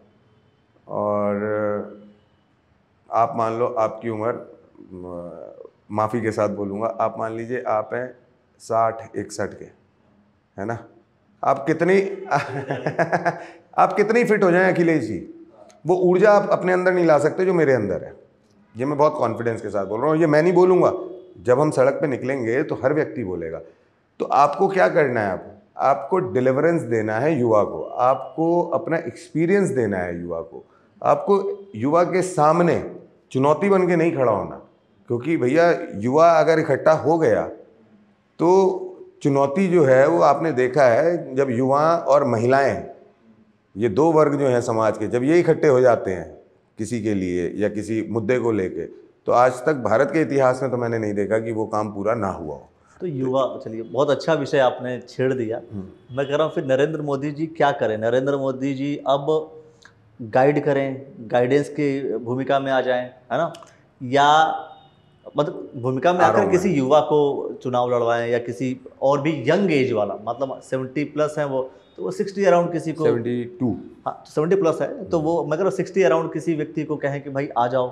और आप मान लो आपकी उम्र, माफ़ी के साथ बोलूँगा, आप मान लीजिए आप हैं 60-61 के, है ना। आप कितनी फिट हो जाएं अखिलेश जी, वो ऊर्जा आप अपने अंदर नहीं ला सकते जो मेरे अंदर है। ये मैं बहुत कॉन्फिडेंस के साथ बोल रहा हूँ। ये मैं नहीं बोलूँगा, जब हम सड़क पे निकलेंगे तो हर व्यक्ति बोलेगा। तो आपको क्या करना है, आपको डिलीवरेंस देना है युवा को, आपको अपना एक्सपीरियंस देना है युवा को, आपको युवा के सामने चुनौती बन के नहीं खड़ा होना। क्योंकि भैया युवा अगर इकट्ठा हो गया तो चुनौती जो है वो आपने देखा है, जब युवा और महिलाएं, ये 2 वर्ग जो हैं समाज के, जब ये इकट्ठे हो जाते हैं किसी के लिए या किसी मुद्दे को लेके, तो आज तक भारत के इतिहास में तो मैंने नहीं देखा कि वो काम पूरा ना हुआ हो। तो युवा, चलिए बहुत अच्छा विषय आपने छेड़ दिया। मैं कह रहा हूँ फिर नरेंद्र मोदी जी क्या करें? नरेंद्र मोदी जी अब गाइड करें, गाइडेंस की भूमिका में आ जाएं, है ना, या मतलब भूमिका में आकर किसी युवा को चुनाव लड़वाएं, या किसी और भी यंग एज वाला, मतलब 70+ हैं वो, तो वो 60 अराउंड किसी को 72, हाँ 70 प्लस है, तो वो मगर 60 अराउंड किसी व्यक्ति को कहें कि भाई आ जाओ,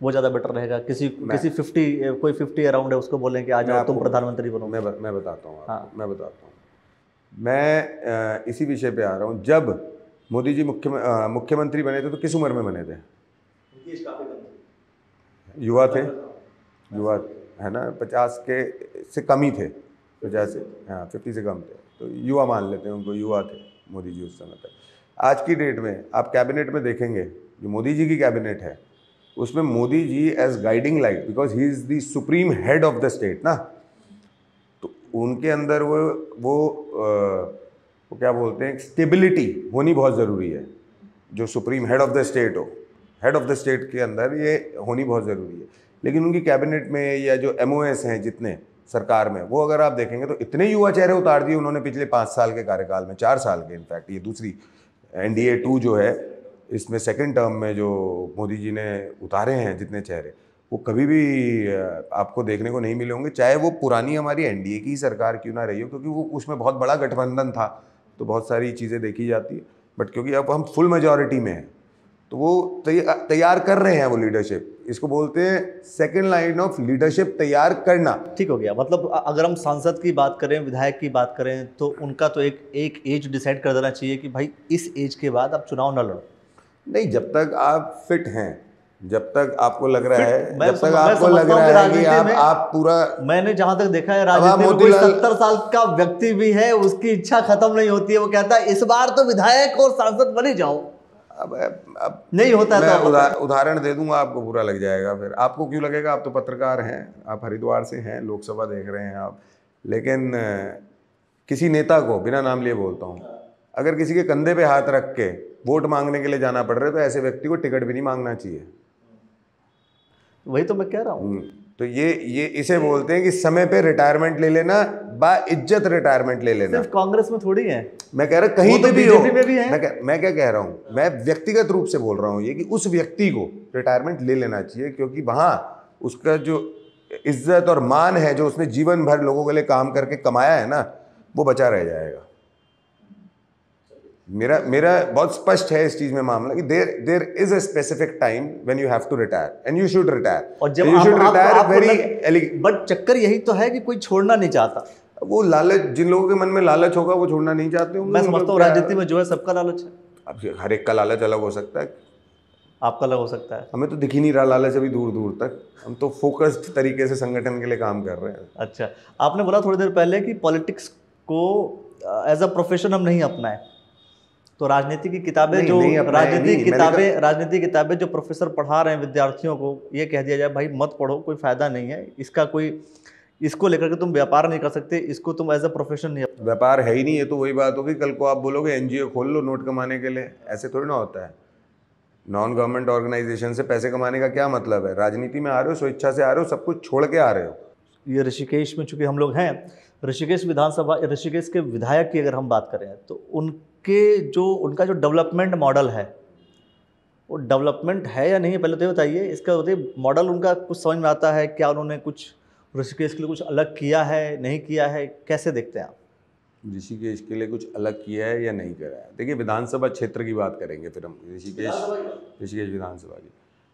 वो ज़्यादा बेटर रहेगा। किसी 50, कोई 50 अराउंड है उसको बोलें कि आ जाओ तुम प्रधानमंत्री बनो। मैं बताता हूँ आपको, हाँ। मैं बताता हूँ। मैं इसी विषय पे आ रहा हूँ। जब मोदी जी मुख्यमंत्री बने थे तो किस उम्र में बने थे? युवा थे, युवा है ना, 50 के से कम ही थे, 50 से, हाँ 50 से कम थे, तो युवा मान लेते हैं उनको, युवा थे मोदी जी उस समय पर। आज की डेट में आप कैबिनेट में देखेंगे, जो मोदी जी की कैबिनेट है उसमें Modi ji as guiding light, because he is the supreme head of the state ना, तो उनके अंदर वो क्या बोलते हैं, स्टेबिलिटी होनी बहुत ज़रूरी है। जो supreme head of the state हो, हेड ऑफ द स्टेट के अंदर ये होनी बहुत ज़रूरी है। लेकिन उनकी कैबिनेट में या जो MOS हैं जितने सरकार में, वो अगर आप देखेंगे तो इतने युवा चेहरे उतार दिए उन्होंने पिछले 5 साल के कार्यकाल में, 4 साल के इनफैक्ट। ये दूसरी NDA 2 जो है, इसमें सेकंड टर्म में जो मोदी जी ने उतारे हैं जितने चेहरे, वो कभी भी आपको देखने को नहीं मिले होंगे, चाहे वो पुरानी हमारी NDA की सरकार क्यों ना रही हो, क्योंकि वो उसमें बहुत बड़ा गठबंधन था तो बहुत सारी चीज़ें देखी जाती है। बट क्योंकि अब हम फुल मेजॉरिटी में हैं तो वो तैयार कर रहे हैं वो लीडरशिप। इसको बोलते हैं सेकंड लाइन ऑफ लीडरशिप, तैयार करना। ठीक हो गया। मतलब अगर हम सांसद की बात करें, विधायक की बात करें, तो उनका तो एक एज डिसाइड कर देना चाहिए कि भाई इस एज के बाद आप चुनाव ना लड़ो। नहीं, जब तक आप फिट हैं, जब तक आपको लग रहा है, मैं जब तक आपको लग रहा है कि आप पूरा, मैंने जहां तक देखा है राजनीति में कोई 70 साल का व्यक्ति भी है, उसकी इच्छा खत्म नहीं होती है, वो कहता है इस बार तो विधायक और सांसद बन ही जाओ। अब नहीं होता है। मैं उदाहरण दे दूंगा, आपको बुरा लग जाएगा। फिर आपको क्यों लगेगा? आप तो पत्रकार हैं, आप हरिद्वार से हैं, लोकसभा देख रहे हैं आप। लेकिन किसी नेता को, बिना नाम लिए बोलता हूँ, अगर किसी के कंधे पे हाथ रख के वोट मांगने के लिए जाना पड़ रहा है तो ऐसे व्यक्ति को टिकट भी नहीं मांगना चाहिए। वही तो मैं कह रहा हूँ। तो ये इसे बोलते हैं कि समय पे रिटायरमेंट ले लेना, बाइज्जत रिटायरमेंट ले लेना। सिर्फ कांग्रेस में थोड़ी है, मैं कह रहा कहीं पे भी हो। है। मैं क्या कह रहा हूँ, मैं व्यक्तिगत रूप से बोल रहा हूँ ये कि उस व्यक्ति को रिटायरमेंट ले लेना चाहिए, क्योंकि वहां उसका जो इज्जत और मान है, जो उसने जीवन भर लोगों के लिए काम करके कमाया है ना, वो बचा रह जाएगा। मेरा बहुत स्पष्ट है इस चीज में मामला कि there is a specific time when you have to retire and you should retire, और जब you should retire very. But चक्कर यही तो है कि कोई छोड़ना नहीं चाहता। वो लालच, जिन लोगों के मन में लालच होगा वो छोड़ना नहीं चाहते होंगे। मैं समझता हूँ राजनीति में जो है सबका लालच है। अब हर एक का लालच अलग हो सकता है, आपका अलग हो सकता है। हमें तो दिख ही नहीं रहा लालच अभी दूर दूर तक। हम तो फोकस्ड तरीके से संगठन के लिए काम कर रहे हैं। अच्छा, आपने बोला थोड़ी देर पहले कि पॉलिटिक्स को एज अ प्रोफेशन हम नहीं अपनाएं, तो राजनीति की किताबें जो राजनीति किताबें जो प्रोफेसर पढ़ा रहे हैं विद्यार्थियों को, ये कह दिया जाए भाई मत पढ़ो, कोई फायदा नहीं है इसका, इसको लेकर के तुम व्यापार नहीं कर सकते, इसको तुम एज अ प्रोफेशन नहीं। व्यापार है ही नहीं है तो वही बात होगी, कल को आप बोलोगे NGO खोल लो नोट कमाने के लिए। ऐसे थोड़ी ना होता है। नॉन गवर्नमेंट ऑर्गेनाइजेशन से पैसे कमाने का क्या मतलब है? राजनीति में आ रहे हो, स्वेच्छा से आ रहे हो, सब कुछ छोड़ के आ रहे हो। ये ऋषिकेश में चूंकि हम लोग हैं, ऋषिकेश विधानसभा, ऋषिकेश के विधायक की अगर हम बात करें तो उनका जो डेवलपमेंट मॉडल है, वो डेवलपमेंट है या नहीं, पहले तो बताइए। इसका मॉडल उनका कुछ समझ में आता है क्या? उन्होंने कुछ ऋषिकेश के लिए कुछ अलग किया है, नहीं किया है, कैसे देखते हैं आप? ऋषिकेश के लिए कुछ अलग किया है या नहीं करा है? देखिए, विधानसभा क्षेत्र की बात करेंगे फिर हम, ऋषिकेश विधानसभा की।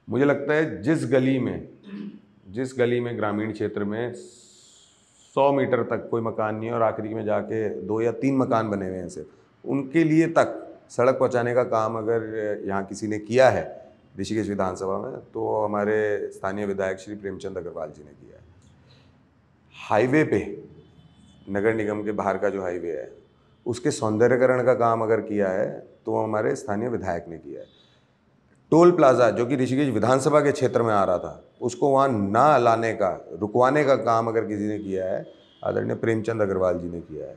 मुझे लगता है जिस गली में ग्रामीण क्षेत्र में 100 मीटर तक कोई मकान नहीं है और आखिरी में जाके 2 या 3 मकान बने हुए हैं सिर्फ, उनके लिए तक सड़क पहुंचाने का काम अगर यहाँ किसी ने किया है ऋषिकेश विधानसभा में, तो हमारे स्थानीय विधायक श्री प्रेमचंद अग्रवाल जी ने किया है। हाईवे पे, नगर निगम के बाहर का जो हाईवे है, उसके सौंदर्यकरण का काम अगर किया है तो वो हमारे स्थानीय विधायक ने किया है। टोल प्लाजा जो कि ऋषिकेश विधानसभा के क्षेत्र में आ रहा था, उसको वहाँ ना लाने का, रुकवाने का काम अगर किसी ने किया है, आदरणीय प्रेमचंद अग्रवाल जी ने किया है।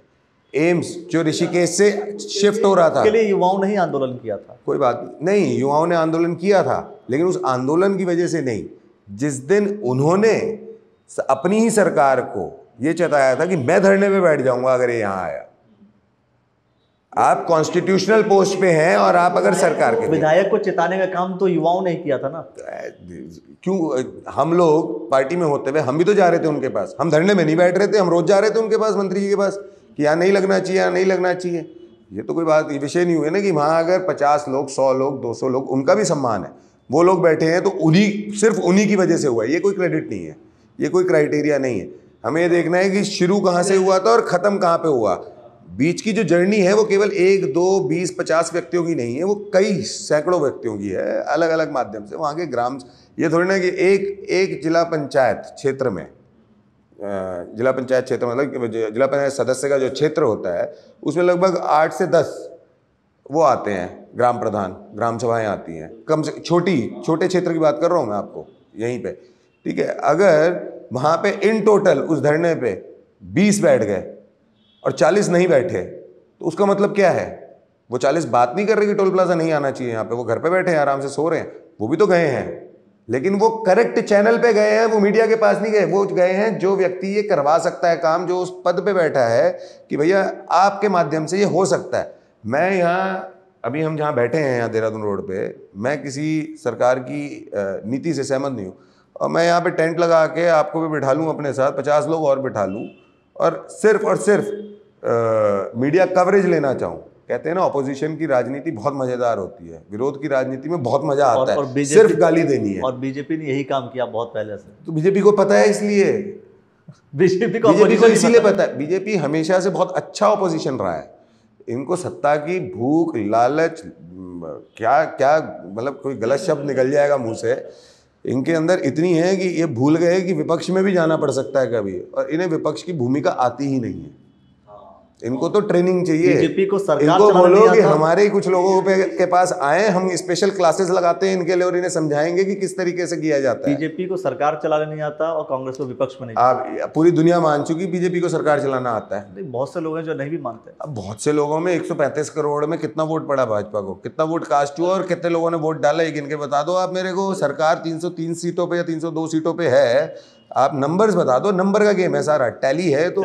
एम्स जो ऋषिकेश से शिफ्ट हो रहा था, के लिए युवाओं ने ही आंदोलन किया था। कोई बात नहीं, युवाओं ने आंदोलन किया था, लेकिन उस आंदोलन की वजह से नहीं। जिस दिन उन्होंने अपनी ही सरकार को ये चेताया था कि मैं धरने पे बैठ जाऊंगा अगर ये यहाँ आया। आप कॉन्स्टिट्यूशनल पोस्ट पे हैं और आप अगर सरकार के, विधायक को चेताने का काम तो युवाओं ने ही किया था ना। क्यों? हम लोग पार्टी में होते हुए हम भी तो जा रहे थे उनके पास, हम धरने में नहीं बैठ रहे थे, हम रोज जा रहे थे उनके पास, मंत्री जी के पास, कि यहाँ नहीं लगना चाहिए, यहाँ नहीं लगना चाहिए। ये तो कोई बात, ये विषय नहीं हुए ना कि वहाँ अगर 50 लोग, 100 लोग, 200 लोग, उनका भी सम्मान है, वो लोग बैठे हैं तो उन्हीं, सिर्फ उन्हीं की वजह से हुआ है। ये कोई क्रेडिट नहीं है, ये कोई क्राइटेरिया नहीं है। हमें ये देखना है कि शुरू कहाँ से हुआ था और ख़त्म कहाँ पे हुआ। बीच की जो जर्नी है वो केवल 1, 2, 20, 50 व्यक्तियों की नहीं है, वो कई सैकड़ों व्यक्तियों की है, अलग अलग माध्यम से। वहाँ के ग्राम, ये थोड़ी ना कि एक जिला पंचायत क्षेत्र में, जिला पंचायत क्षेत्र मतलब जिला पंचायत सदस्य का जो क्षेत्र होता है उसमें लगभग 8 से 10 वो आते हैं, ग्राम प्रधान, ग्राम सभाएं आती हैं, कम से छोटे क्षेत्र की बात कर रहा हूँ मैं आपको यहीं पे, ठीक है। अगर वहाँ पे इन टोटल उस धरने पे 20 बैठ गए और 40 नहीं बैठे तो उसका मतलब क्या है? वो 40 बात नहीं कर रहे कि टोल प्लाजा नहीं आना चाहिए यहाँ पे, वो घर पे बैठे हैं, आराम से सो रहे हैं, वो भी तो गए हैं, लेकिन वो करेक्ट चैनल पे गए हैं, वो मीडिया के पास नहीं गए, वो गए हैं जो व्यक्ति ये करवा सकता है काम, जो उस पद पे बैठा है कि भैया आपके माध्यम से ये हो सकता है। मैं यहाँ, अभी हम जहाँ बैठे हैं यहाँ देहरादून रोड पे, मैं किसी सरकार की नीति से सहमत नहीं हूँ और मैं यहाँ पे टेंट लगा के आपको भी बिठा लूँ अपने साथ, 50 लोग और बिठा लूँ और सिर्फ मीडिया कवरेज लेना चाहूँ। कहते हैं ना ऑपोजिशन की राजनीति बहुत मजेदार होती है, विरोध की राजनीति में बहुत मजा आता है, सिर्फ गाली देनी है। और बीजेपी ने यही काम किया बहुत पहले से, तो बीजेपी को पता है, इसलिए बीजेपी को इसीलिए पता है। बीजेपी हमेशा से बहुत अच्छा ऑपोजिशन रहा है। इनको सत्ता की भूख, लालच, क्या क्या मतलब कोई गलत शब्द निकल जाएगा मुंह से, इनके अंदर इतनी है कि ये भूल गए कि विपक्ष में भी जाना पड़ सकता है कभी, और इन्हें विपक्ष की भूमिका आती ही नहीं है। इनको तो ट्रेनिंग चाहिए। बीजेपी को सरकार इनको बोलो कि हमारे ही कुछ लोगों के पास आए, हम स्पेशल क्लासेस लगाते हैं इनके लिए और इन्हें समझाएंगे कि किस तरीके से किया जाता है। बीजेपी को सरकार चलाने नहीं आता और कांग्रेस को विपक्ष में नहीं। आप पूरी दुनिया मान चुकी बीजेपी को सरकार चलाना आता है। बहुत से लोग हैं जो नहीं भी मानते। अब बहुत से लोगों में 135 करोड़ में कितना वोट पड़ा भाजपा को, कितना वोट कास्ट हुआ और कितने लोगों ने वोट डाला, एक इनके बता दो आप मेरे को। सरकार 303 सीटों पे या 302 सीटों पे है, आप नंबर्स बता दो। नंबर का गेम है सारा, टैली है। तो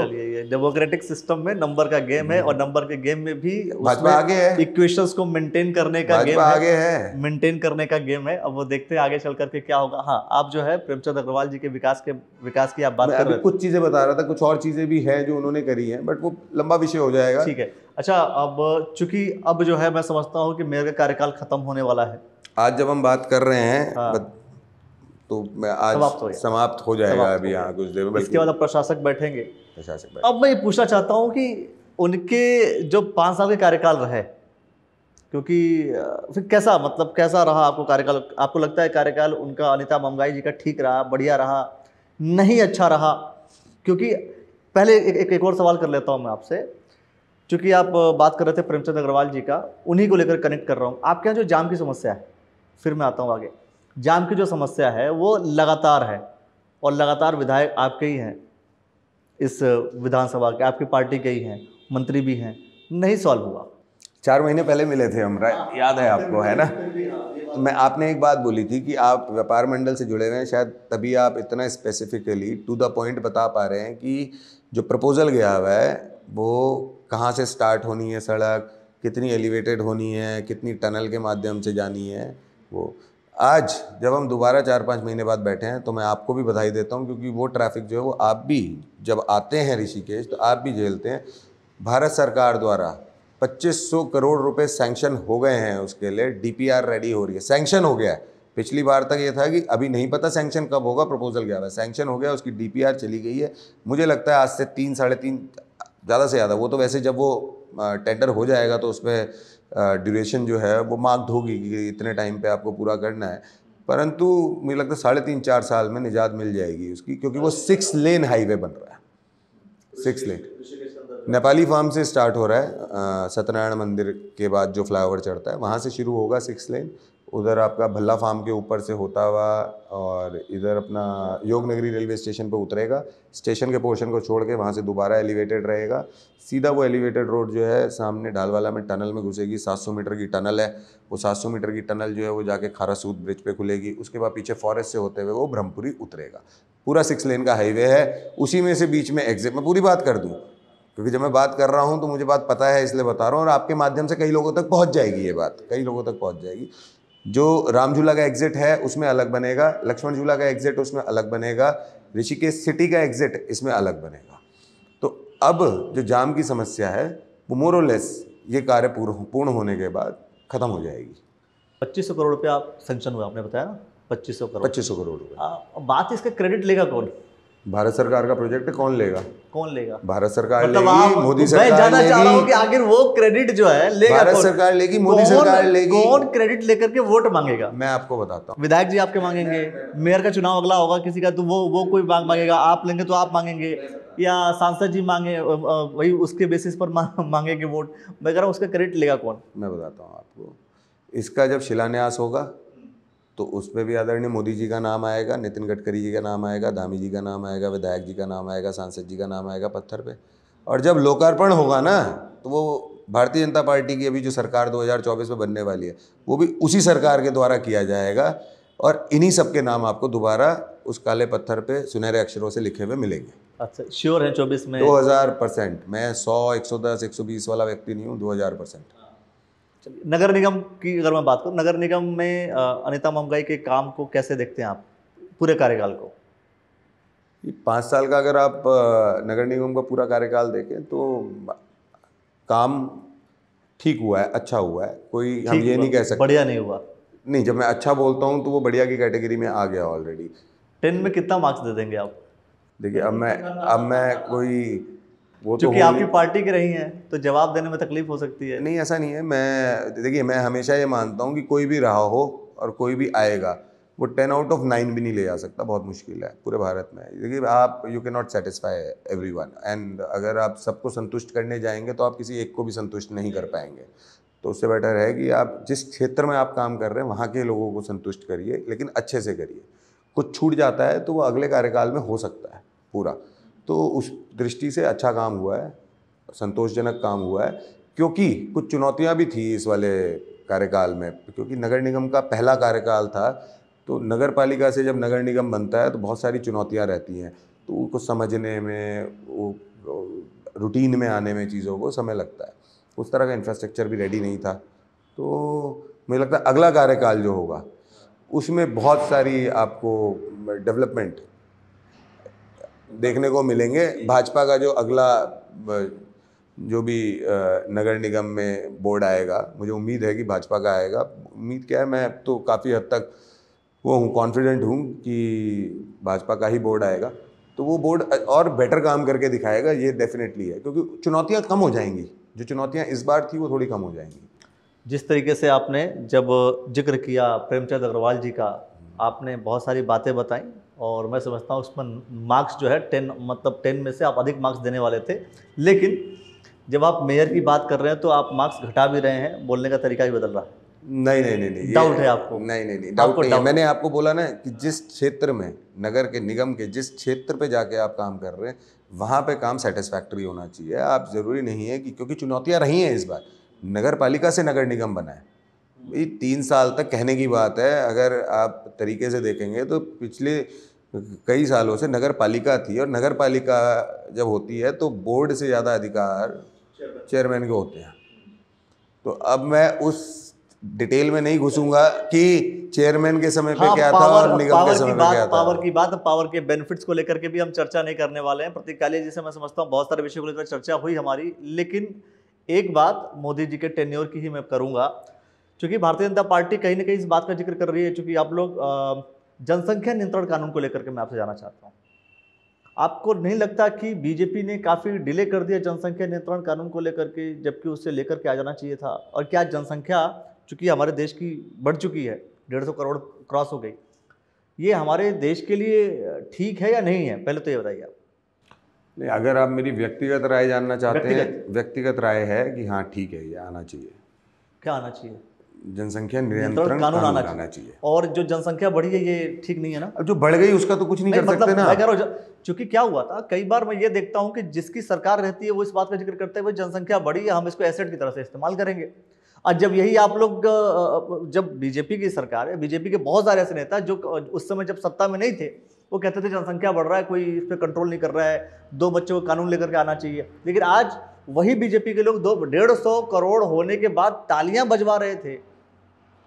डेमोक्रेटिक सिस्टम में नंबर का गेम है और नंबर के गेम में भी भाजपा आगे है। इक्वेशंस को मेंटेन करने का गेम आगे है, मेंटेन करने का गेम है। अब वो देखते हैं आगे चल करके क्या होगा। हाँ, आप जो है प्रेमचंद अग्रवाल जी के विकास की आप बात कर रहे थे। कुछ चीजें बता रहा था, कुछ और चीजें भी है जो उन्होंने करी है, बट वो लंबा विषय हो जाएगा। ठीक है। अच्छा, अब चूंकि अब जो है मैं समझता हूँ कि मेरे कार्यकाल खत्म होने वाला है। आज जब हम बात कर रहे हैं तो मैं आज समाप्त हो जाएगा अभी यहाँ कुछ देर में। इसके बाद अब प्रशासक बैठेंगे। अब मैं ये पूछना चाहता हूँ कि उनके जो 5 साल के कार्यकाल रहे, क्योंकि फिर कैसा, मतलब कैसा रहा आपको कार्यकाल? आपको लगता है कार्यकाल उनका, अनिता मंगाई जी का ठीक रहा, बढ़िया रहा, नहीं अच्छा रहा? क्योंकि पहले एक और सवाल कर लेता हूँ मैं आपसे, क्योंकि आप बात कर रहे थे प्रेमचंद अग्रवाल जी का, उन्हीं को लेकर कनेक्ट कर रहा हूँ। आपके यहाँ जो जाम की समस्या है, फिर मैं आता हूँ आगे। जाम की जो समस्या है वो लगातार है और लगातार विधायक आपके ही हैं, इस विधानसभा के आपकी पार्टी के ही हैं, मंत्री भी हैं, नहीं सॉल्व हुआ। 4 महीने पहले मिले थे हम, याद है आपको, है ना? तो मैं, आपने एक बात बोली थी कि आप व्यापार मंडल से जुड़े हुए हैं, शायद तभी आप इतना स्पेसिफिकली टू द पॉइंट बता पा रहे हैं कि जो प्रपोजल गया हुआ है वो कहाँ से स्टार्ट होनी है सड़क, कितनी एलिवेटेड होनी है, कितनी टनल के माध्यम से जानी है। वो आज जब हम दोबारा 4-5 महीने बाद बैठे हैं तो मैं आपको भी बधाई देता हूं, क्योंकि वो ट्रैफिक जो है वो आप भी जब आते हैं ऋषिकेश तो आप भी झेलते हैं। भारत सरकार द्वारा 2500 करोड़ रुपए सैंक्शन हो गए हैं, उसके लिए डीपीआर रेडी हो रही है, सैंक्शन हो गया है। पिछली बार तक ये था कि अभी नहीं पता सैंक्शन कब होगा, प्रपोजल गया है, सैंक्शन हो गया, उसकी डीपीआर चली गई है। मुझे लगता है आज से 3-3.5, ज़्यादा से ज़्यादा, वो तो वैसे जब वो टेंडर हो जाएगा तो उसमें ड्यूरेशन जो है वो मार्क्ड होगी कि इतने टाइम पे आपको पूरा करना है, परंतु मुझे लगता है 3.5-4 साल में निजात मिल जाएगी उसकी, क्योंकि वो 6 लेन हाईवे बन रहा है। 6 लेन नेपाली फार्म से स्टार्ट हो रहा है, सत्यनारायण मंदिर के बाद जो फ्लाईओवर चढ़ता है वहाँ से शुरू होगा 6 लेन, उधर आपका भल्ला फार्म के ऊपर से होता हुआ और इधर अपना योगनगरी रेलवे स्टेशन पर उतरेगा, स्टेशन के पोर्शन को छोड़ के वहाँ से दोबारा एलिवेटेड रहेगा, सीधा वो एलिवेटेड रोड जो है सामने ढालवाला में टनल में घुसेगी। 700 मीटर की टनल है, वो 700 मीटर की टनल जो है वो जाके खारासूद ब्रिज पे खुलेगी, उसके बाद पीछे फॉरेस्ट से होते हुए वो ब्रह्मपुरी उतरेगा। पूरा 6 लेन का हाईवे है, उसी में से बीच में एग्जिट। मैं पूरी बात कर दूँ क्योंकि जब मैं बात कर रहा हूँ तो मुझे बात पता है, इसलिए बता रहा हूँ, और आपके माध्यम से कई लोगों तक पहुँच जाएगी ये बात, कई लोगों तक पहुँच जाएगी। जो राम झूला का एग्जिट है उसमें अलग बनेगा, लक्ष्मण झूला का एग्जिट उसमें अलग बनेगा, ऋषिकेश सिटी का एग्जिट इसमें अलग बनेगा। तो अब जो जाम की समस्या है वो मोर और लेस ये कार्य पूर्ण होने के बाद खत्म हो जाएगी। 2500 करोड़ रुपया आप सेंक्शन हुआ, आपने बताया ना, 2500 करोड़। 2500 करोड़ रुपए। बात इसका क्रेडिट लेगा कौन? भारत सरकार का प्रोजेक्ट है, कौन लेगा? कौन लेगा? भारत सरकार मतलब लेगी, मोदी सरकार मैं जानना चाह रहा हूं लेगी। कि आखिर वो क्रेडिट जो है लेगा भारत कौन? सरकार लेगी, मोदी सरकार लेगी। कौन क्रेडिट लेकर के वोट मांगेगा? मैं आपको बताता हूँ। विधायक जी आपके मांगेंगे, मेयर का चुनाव अगला होगा किसी का, तो वो कोई मांगेगा, आप लेंगे तो आप मांगेंगे, या सांसद जी मांगे, वही उसके बेसिस पर मांगेंगे वोट। मैं कह रहा हूँ उसका क्रेडिट लेगा कौन? मैं बताता हूँ आपको। इसका जब शिलान्यास होगा तो उसमें भी आदरणीय मोदी जी का नाम आएगा, नितिन गडकरी जी का नाम आएगा, धामी जी का नाम आएगा, विधायक जी का नाम आएगा, सांसद जी का नाम आएगा पत्थर पे। और जब लोकार्पण होगा ना तो वो भारतीय जनता पार्टी की अभी जो सरकार 2024 में बनने वाली है वो भी उसी सरकार के द्वारा किया जाएगा, और इन्हीं सबके नाम आपको दोबारा उस काले पत्थर पे सुनहरे अक्षरों से लिखे हुए मिलेंगे। अच्छा, श्योर है 24 में? 2000%। मैं 100, 110, 120 वाला व्यक्ति नहीं हूँ, 2000%। नगर निगम की अगर मैं बात करूं, नगर निगम में अनिता मंगाई के काम को कैसे देखते हैं आप, पूरे कार्यकाल को? 5 साल का अगर आप नगर निगम का पूरा कार्यकाल देखें तो काम ठीक हुआ है, अच्छा हुआ है। कोई हम ये नहीं कह सकते बढ़िया नहीं हुआ। नहीं, जब मैं अच्छा बोलता हूँ तो वो बढ़िया की कैटेगरी में आ गया ऑलरेडी। 10 में कितना मार्क्स दे देंगे आप? देखिए अब मैं कोई वो क्योंकि तो आपकी पार्टी के रही हैं तो जवाब देने में तकलीफ हो सकती है। नहीं, ऐसा नहीं है। देखिए मैं हमेशा ये मानता हूँ कि कोई भी रहा हो और कोई भी आएगा वो 10 आउट ऑफ 9 भी नहीं ले जा सकता, बहुत मुश्किल है पूरे भारत में। देखिए आप you can not satisfy everyone, and अगर आप सबको संतुष्ट करने जाएंगे तो आप किसी एक को भी संतुष्ट नहीं कर पाएंगे। तो उससे बेटर है कि आप जिस क्षेत्र में आप काम कर रहे हैं वहाँ के लोगों को संतुष्ट करिए, लेकिन अच्छे से करिए। कुछ छूट जाता है तो वो अगले कार्यकाल में हो सकता है पूरा। तो उस दृष्टि से अच्छा काम हुआ है, संतोषजनक काम हुआ है, क्योंकि कुछ चुनौतियां भी थी इस वाले कार्यकाल में। क्योंकि नगर निगम का पहला कार्यकाल था, तो नगर पालिका से जब नगर निगम बनता है तो बहुत सारी चुनौतियां रहती हैं, तो उनको समझने में, वो रूटीन में आने में चीज़ों को समय लगता है। उस तरह का इंफ्रास्ट्रक्चर भी रेडी नहीं था। तो मुझे लगता है अगला कार्यकाल जो होगा उसमें बहुत सारी आपको डेवलपमेंट देखने को मिलेंगे। भाजपा का जो अगला जो भी नगर निगम में बोर्ड आएगा, मुझे उम्मीद है कि भाजपा का आएगा। उम्मीद क्या है, मैं तो काफ़ी हद तक वो हूँ, कॉन्फिडेंट हूँ कि भाजपा का ही बोर्ड आएगा। तो वो बोर्ड और बेटर काम करके दिखाएगा, ये डेफिनेटली है, क्योंकि चुनौतियाँ कम हो जाएंगी। जो चुनौतियाँ इस बार थी वो थोड़ी कम हो जाएंगी। जिस तरीके से आपने जब जिक्र किया प्रेमचंद अग्रवाल जी का, आपने बहुत सारी बातें बताई, और मैं समझता हूँ उसमें मार्क्स जो है 10, मतलब 10 में से आप अधिक मार्क्स देने वाले थे। लेकिन जब आप मेयर की बात कर रहे हैं तो आप मार्क्स घटा भी रहे हैं, बोलने का तरीका भी बदल रहा है। नहीं, डाउट है आपको? नहीं, डाउट नहीं है। मैंने आपको बोला ना कि जिस क्षेत्र में नगर के निगम के जिस क्षेत्र पे जाके आप काम कर रहे हैं वहाँ पे काम सेटिस्फैक्टरी होना चाहिए। आप ज़रूरी नहीं है कि क्योंकि चुनौतियाँ रही हैं इस बार, नगर पालिका से नगर निगम बना है, ये 3 साल तक कहने की बात है। अगर आप तरीके से देखेंगे तो पिछले कई सालों से नगर पालिका थी, और नगर पालिका जब होती है तो बोर्ड से ज़्यादा अधिकार चेयरमैन के होते हैं। तो अब मैं उस डिटेल में नहीं घुसूंगा कि चेयरमैन के समय पे क्या था और निगम के समय पे क्या था। पावर के बेनिफिट्स को लेकर के भी हम चर्चा नहीं करने वाले हैं। प्रतीक कालिया जी से मैं समझता हूँ बहुत सारे विषयों को लेकर चर्चा हुई हमारी, लेकिन एक बात मोदी जी के टेन्योर की ही मैं करूंगा, क्योंकि भारतीय जनता पार्टी कहीं ना कहीं इस बात का जिक्र कर रही है। क्योंकि आप लोग जनसंख्या नियंत्रण कानून को लेकर के मैं आपसे जानना चाहता हूँ, आपको नहीं लगता कि बीजेपी ने काफ़ी डिले कर दिया जनसंख्या नियंत्रण कानून को लेकर के, जबकि उससे लेकर के आ जाना चाहिए था? और क्या जनसंख्या चूँकि हमारे देश की बढ़ चुकी है, 150 करोड़ क्रॉस हो गई, ये हमारे देश के लिए ठीक है या नहीं है? पहले तो ये बताइए आप। नहीं, अगर आप मेरी व्यक्तिगत राय जानना चाहते हैं, व्यक्तिगत राय है कि हाँ ठीक है, ये आना चाहिए। क्या आना चाहिए? जनसंख्या नियंत्रण कानून आना चाहिए। और जो जनसंख्या बढ़ी है ये ठीक नहीं है ना? अब जो बढ़ गई उसका तो कुछ नहीं कर सकते ना। मैं कह रहा हूँ, क्योंकि क्या हुआ था, कई बार मैं ये देखता हूँ कि जिसकी सरकार रहती है वो इस बात का जिक्र करते हैं जनसंख्या बढ़ी है, हम इसको एसेट की तरह से इस्तेमाल करेंगे। और जब यही आप लोग, जब बीजेपी की सरकार है, बीजेपी के बहुत सारे ऐसे नेता जो उस समय जब सत्ता में नहीं थे, वो कहते थे जनसंख्या बढ़ रहा है, कोई इस पर कंट्रोल नहीं कर रहा है, 2 बच्चों को कानून लेकर के आना चाहिए। लेकिन आज वही बीजेपी के लोग 150 करोड़ होने के बाद तालियां बजवा रहे थे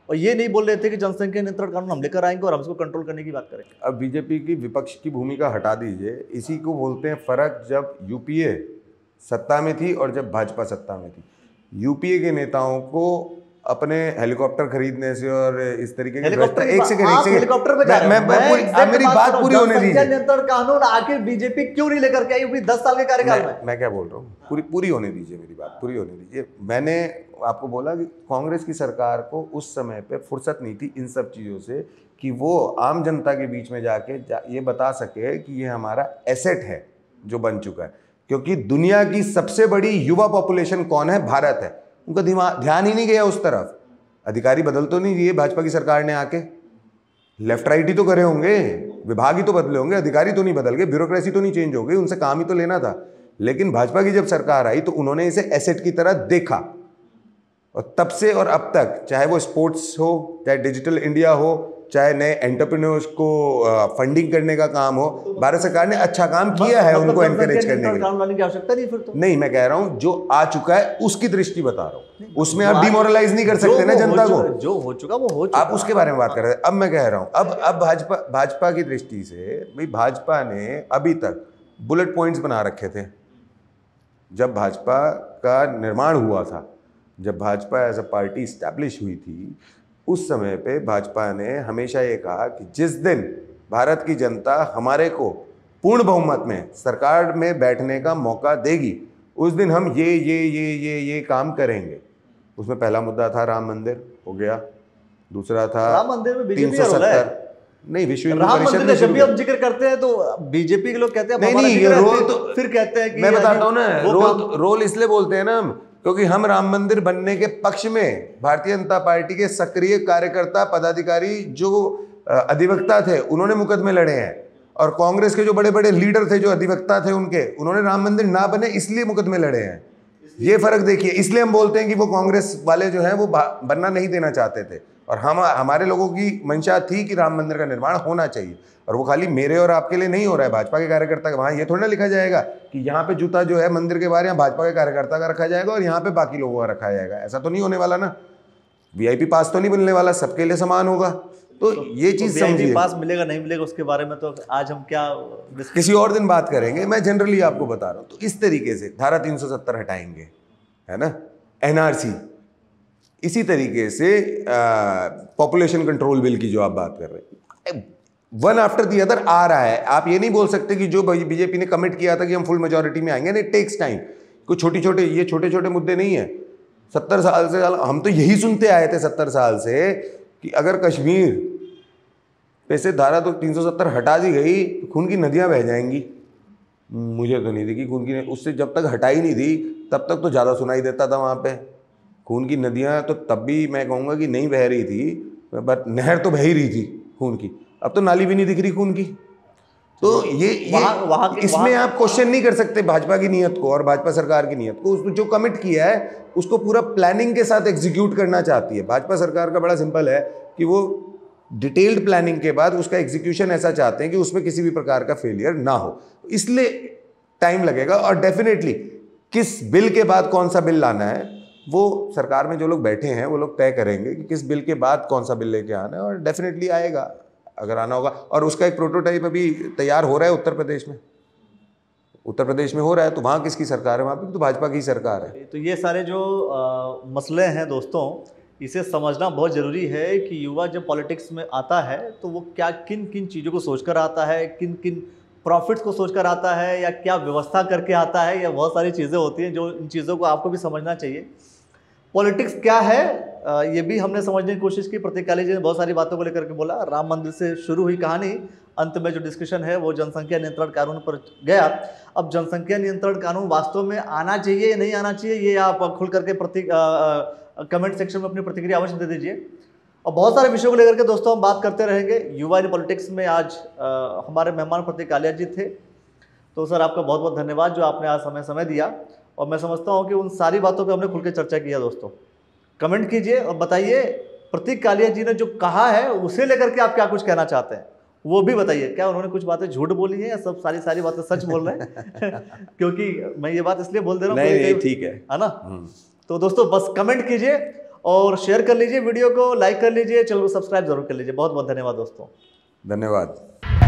और ये नहीं बोल रहे थे कि जनसंख्या नियंत्रण कानून हम लेकर आएंगे और हम इसको कंट्रोल करने की बात करेंगे। अब बीजेपी की विपक्ष की भूमिका हटा दीजिए, इसी को बोलते हैं फर्क। जब यूपीए सत्ता में थी और जब भाजपा सत्ता में थी। यूपीए के नेताओं को अपने हेलीकॉप्टर खरीदने से और इस तरीके के हेलीकॉप्टर पे जा रहे हैं। मेरी बात पूरी होने दीजिए। नियंत्रण कानून आखिर बीजेपी क्यों नहीं लेकर के आई 10 साल के कार्यकाल में? मैं क्या बोल रहा हूँ, पूरी होने दीजिए, मेरी बात पूरी होने दीजिए। मैंने आपको बोला कि कांग्रेस की सरकार को उस समय पे फुर्सत नहीं थी इन सब चीज़ों से कि वो आम जनता के बीच में जाके ये बता सके कि ये हमारा एसेट है जो बन चुका है। क्योंकि दुनिया की सबसे बड़ी युवा पॉपुलेशन कौन है? भारत है। उनका ध्यान ही नहीं गया उस तरफ। अधिकारी बदल तो नहीं दिए भाजपा की सरकार ने आके, लेफ्ट राइट ही तो करे होंगे, विभाग ही तो बदले होंगे, अधिकारी तो नहीं बदल गए, ब्यूरोक्रेसी तो नहीं चेंज हो गई, उनसे काम ही तो लेना था। लेकिन भाजपा की जब सरकार आई तो उन्होंने इसे एसेट की तरह देखा, और तब से और अब तक, चाहे वो स्पोर्ट्स हो, चाहे डिजिटल इंडिया हो, चाहे नए एंटरप्रेन्योर्स को फंडिंग करने का काम हो, भारत सरकार ने अच्छा काम किया है उनको एनकरेज करने के लिए। की आवश्यकता नहीं फिर तो। नहीं, मैं कह रहा हूं जो आ चुका है उसकी दृष्टि बता रहा हूं, उसमें आप डिमोरलाइज नहीं कर सकते ना जनता को। जो हो चुका वो हो चुका, आप उसके बारे में बात कर रहे हैं। अब मैं कह रहा हूं, अब भाजपा की दृष्टि से भाई, भाजपा ने अभी तक बुलेट पॉइंट्स बना रखे थे। जब भाजपा का निर्माण हुआ था, जब Bhajpa as a party establish हुई थी, उस समय पे भाजपा ने हमेशा ये कहा कि जिस दिन भारत की जनता हमारे को पूर्ण बहुमत में सरकार में बैठने का मौका देगी, उस दिन हम ये काम करेंगे। उसमें पहला मुद्दा था राम मंदिर, हो गया। दूसरा था राम मंदिर में बीजेपी का रोल है। नहीं, विश्व हिंदू राम परिषद मंदिर जब भी हम जिक्र करते हैं तो बीजेपी के लोग कहते हैं नहीं, ये रोल तो फिर कहते हैं कि मैं बताता हूँ ना, रोल इसलिए बोलते हैं ना हम, क्योंकि हम राम मंदिर बनने के पक्ष में भारतीय जनता पार्टी के सक्रिय कार्यकर्ता, पदाधिकारी, जो अधिवक्ता थे, उन्होंने मुकदमे लड़े हैं। और कांग्रेस के जो बड़े बड़े लीडर थे, जो अधिवक्ता थे उनके, उन्होंने राम मंदिर ना बने इसलिए मुकदमे लड़े हैं। ये फर्क देखिए। इसलिए हम बोलते हैं कि वो कांग्रेस वाले जो हैं वो बनना नहीं देना चाहते थे, और हमारे लोगों की मंशा थी कि राम मंदिर का निर्माण होना चाहिए। और वो खाली मेरे और आपके लिए नहीं हो रहा है, भाजपा के कार्यकर्ता, वहाँ ये थोड़ा ना लिखा जाएगा कि यहाँ पे जूता जो है मंदिर के बाहर यहाँ भाजपा के कार्यकर्ता का रखा जाएगा और यहाँ पे बाकी लोगों का रखा जाएगा। ऐसा तो नहीं होने वाला ना। वीआईपी पास तो नहीं मिलने वाला, सबके लिए समान होगा। तो ये चीज समझिए। पास मिलेगा नहीं मिलेगा उसके बारे में तो आज हम क्या किसी और दिन बात करेंगे। मैं जनरली आपको बता रहा हूँ। तो इस तरीके से धारा 370 हटाएंगे, है ना, एनआरसी, इसी तरीके से पॉपुलेशन कंट्रोल बिल की जो आप बात कर रहे हैं, वन आफ्टर दी अदर आ रहा है। आप ये नहीं बोल सकते कि जो बीजेपी ने कमिट किया था कि हम फुल मेजोरिटी में आएंगे, नहीं, टेक्स टाइम। कुछ ये छोटे छोटे मुद्दे नहीं है। 70 साल से हम तो यही सुनते आए थे 70 साल से कि अगर कश्मीर पे से धारा तो 370 हटा दी गई तो खून की नदियां बह जाएंगी। मुझे तो नहीं दिखी खून की, उससे जब तक हटाई नहीं थी तब तक तो ज़्यादा सुनाई देता था वहाँ पे। खून की नदियाँ तो तब भी मैं कहूँगा कि नहीं बह रही थी, बट नहर तो बह ही रही थी खून की। अब तो नाली भी नहीं दिख रही खून की। तो ये इसमें आप क्वेश्चन नहीं कर सकते भाजपा की नीयत को और भाजपा सरकार की नीयत को। उसको जो कमिट किया है उसको पूरा प्लानिंग के साथ एग्जीक्यूट करना चाहती है। भाजपा सरकार का बड़ा सिंपल है कि वो डिटेल्ड प्लानिंग के बाद उसका एग्जीक्यूशन ऐसा चाहते हैं कि उसमें किसी भी प्रकार का फेलियर ना हो। इसलिए टाइम लगेगा। और डेफिनेटली किस बिल के बाद कौन सा बिल लाना है वो सरकार में जो लोग बैठे हैं वो लोग तय करेंगे कि किस बिल के बाद कौन सा बिल लेके आना है, और डेफिनेटली आएगा अगर आना होगा। और उसका एक प्रोटोटाइप अभी तैयार हो रहा है उत्तर प्रदेश में। उत्तर प्रदेश में हो रहा है, तो वहाँ किसकी सरकार है? वहाँ पे तो भाजपा की सरकार है। तो ये सारे जो मसले हैं दोस्तों, इसे समझना बहुत ज़रूरी है कि युवा जब पॉलिटिक्स में आता है तो वो क्या किन किन चीज़ों को सोचकर आता है, किन किन प्रॉफिट्स को सोचकर आता है, या क्या व्यवस्था करके आता है, या बहुत सारी चीज़ें होती हैं जो इन चीज़ों को आपको भी समझना चाहिए। पॉलिटिक्स क्या है ये भी हमने समझने की कोशिश की। प्रतीक काली जी ने बहुत सारी बातों को लेकर के बोला। राम मंदिर से शुरू हुई कहानी, अंत में जो डिस्कशन है वो जनसंख्या नियंत्रण कानून पर गया। अब जनसंख्या नियंत्रण कानून वास्तव में आना चाहिए या नहीं आना चाहिए, ये आप खुल करके कमेंट सेक्शन में अपनी प्रतिक्रिया अवश्य दे दीजिए। और बहुत सारे विषयों को लेकर के दोस्तों हम बात करते रहेंगे। युवा इन पॉलिटिक्स में आज हमारे मेहमान प्रतीक कालिया जी थे। तो सर आपका बहुत बहुत धन्यवाद जो आपने आज समय दिया। और मैं समझता हूँ कि उन सारी बातों पे हमने खुल के चर्चा किया। दोस्तों कमेंट कीजिए और बताइए प्रतीक कालिया जी ने जो कहा है उसे लेकर के आप क्या कुछ कहना चाहते हैं, वो भी बताइए। क्या उन्होंने कुछ बातें झूठ बोली हैं या सब सारी बातें सच बोल रहे हैं? क्योंकि मैं ये बात इसलिए बोल दे रहा हूँ, नहीं ठीक है ना। तो दोस्तों बस कमेंट कीजिए और शेयर कर लीजिए, वीडियो को लाइक कर लीजिए, चैनल को सब्सक्राइब जरूर कर लीजिए। बहुत बहुत धन्यवाद दोस्तों। धन्यवाद।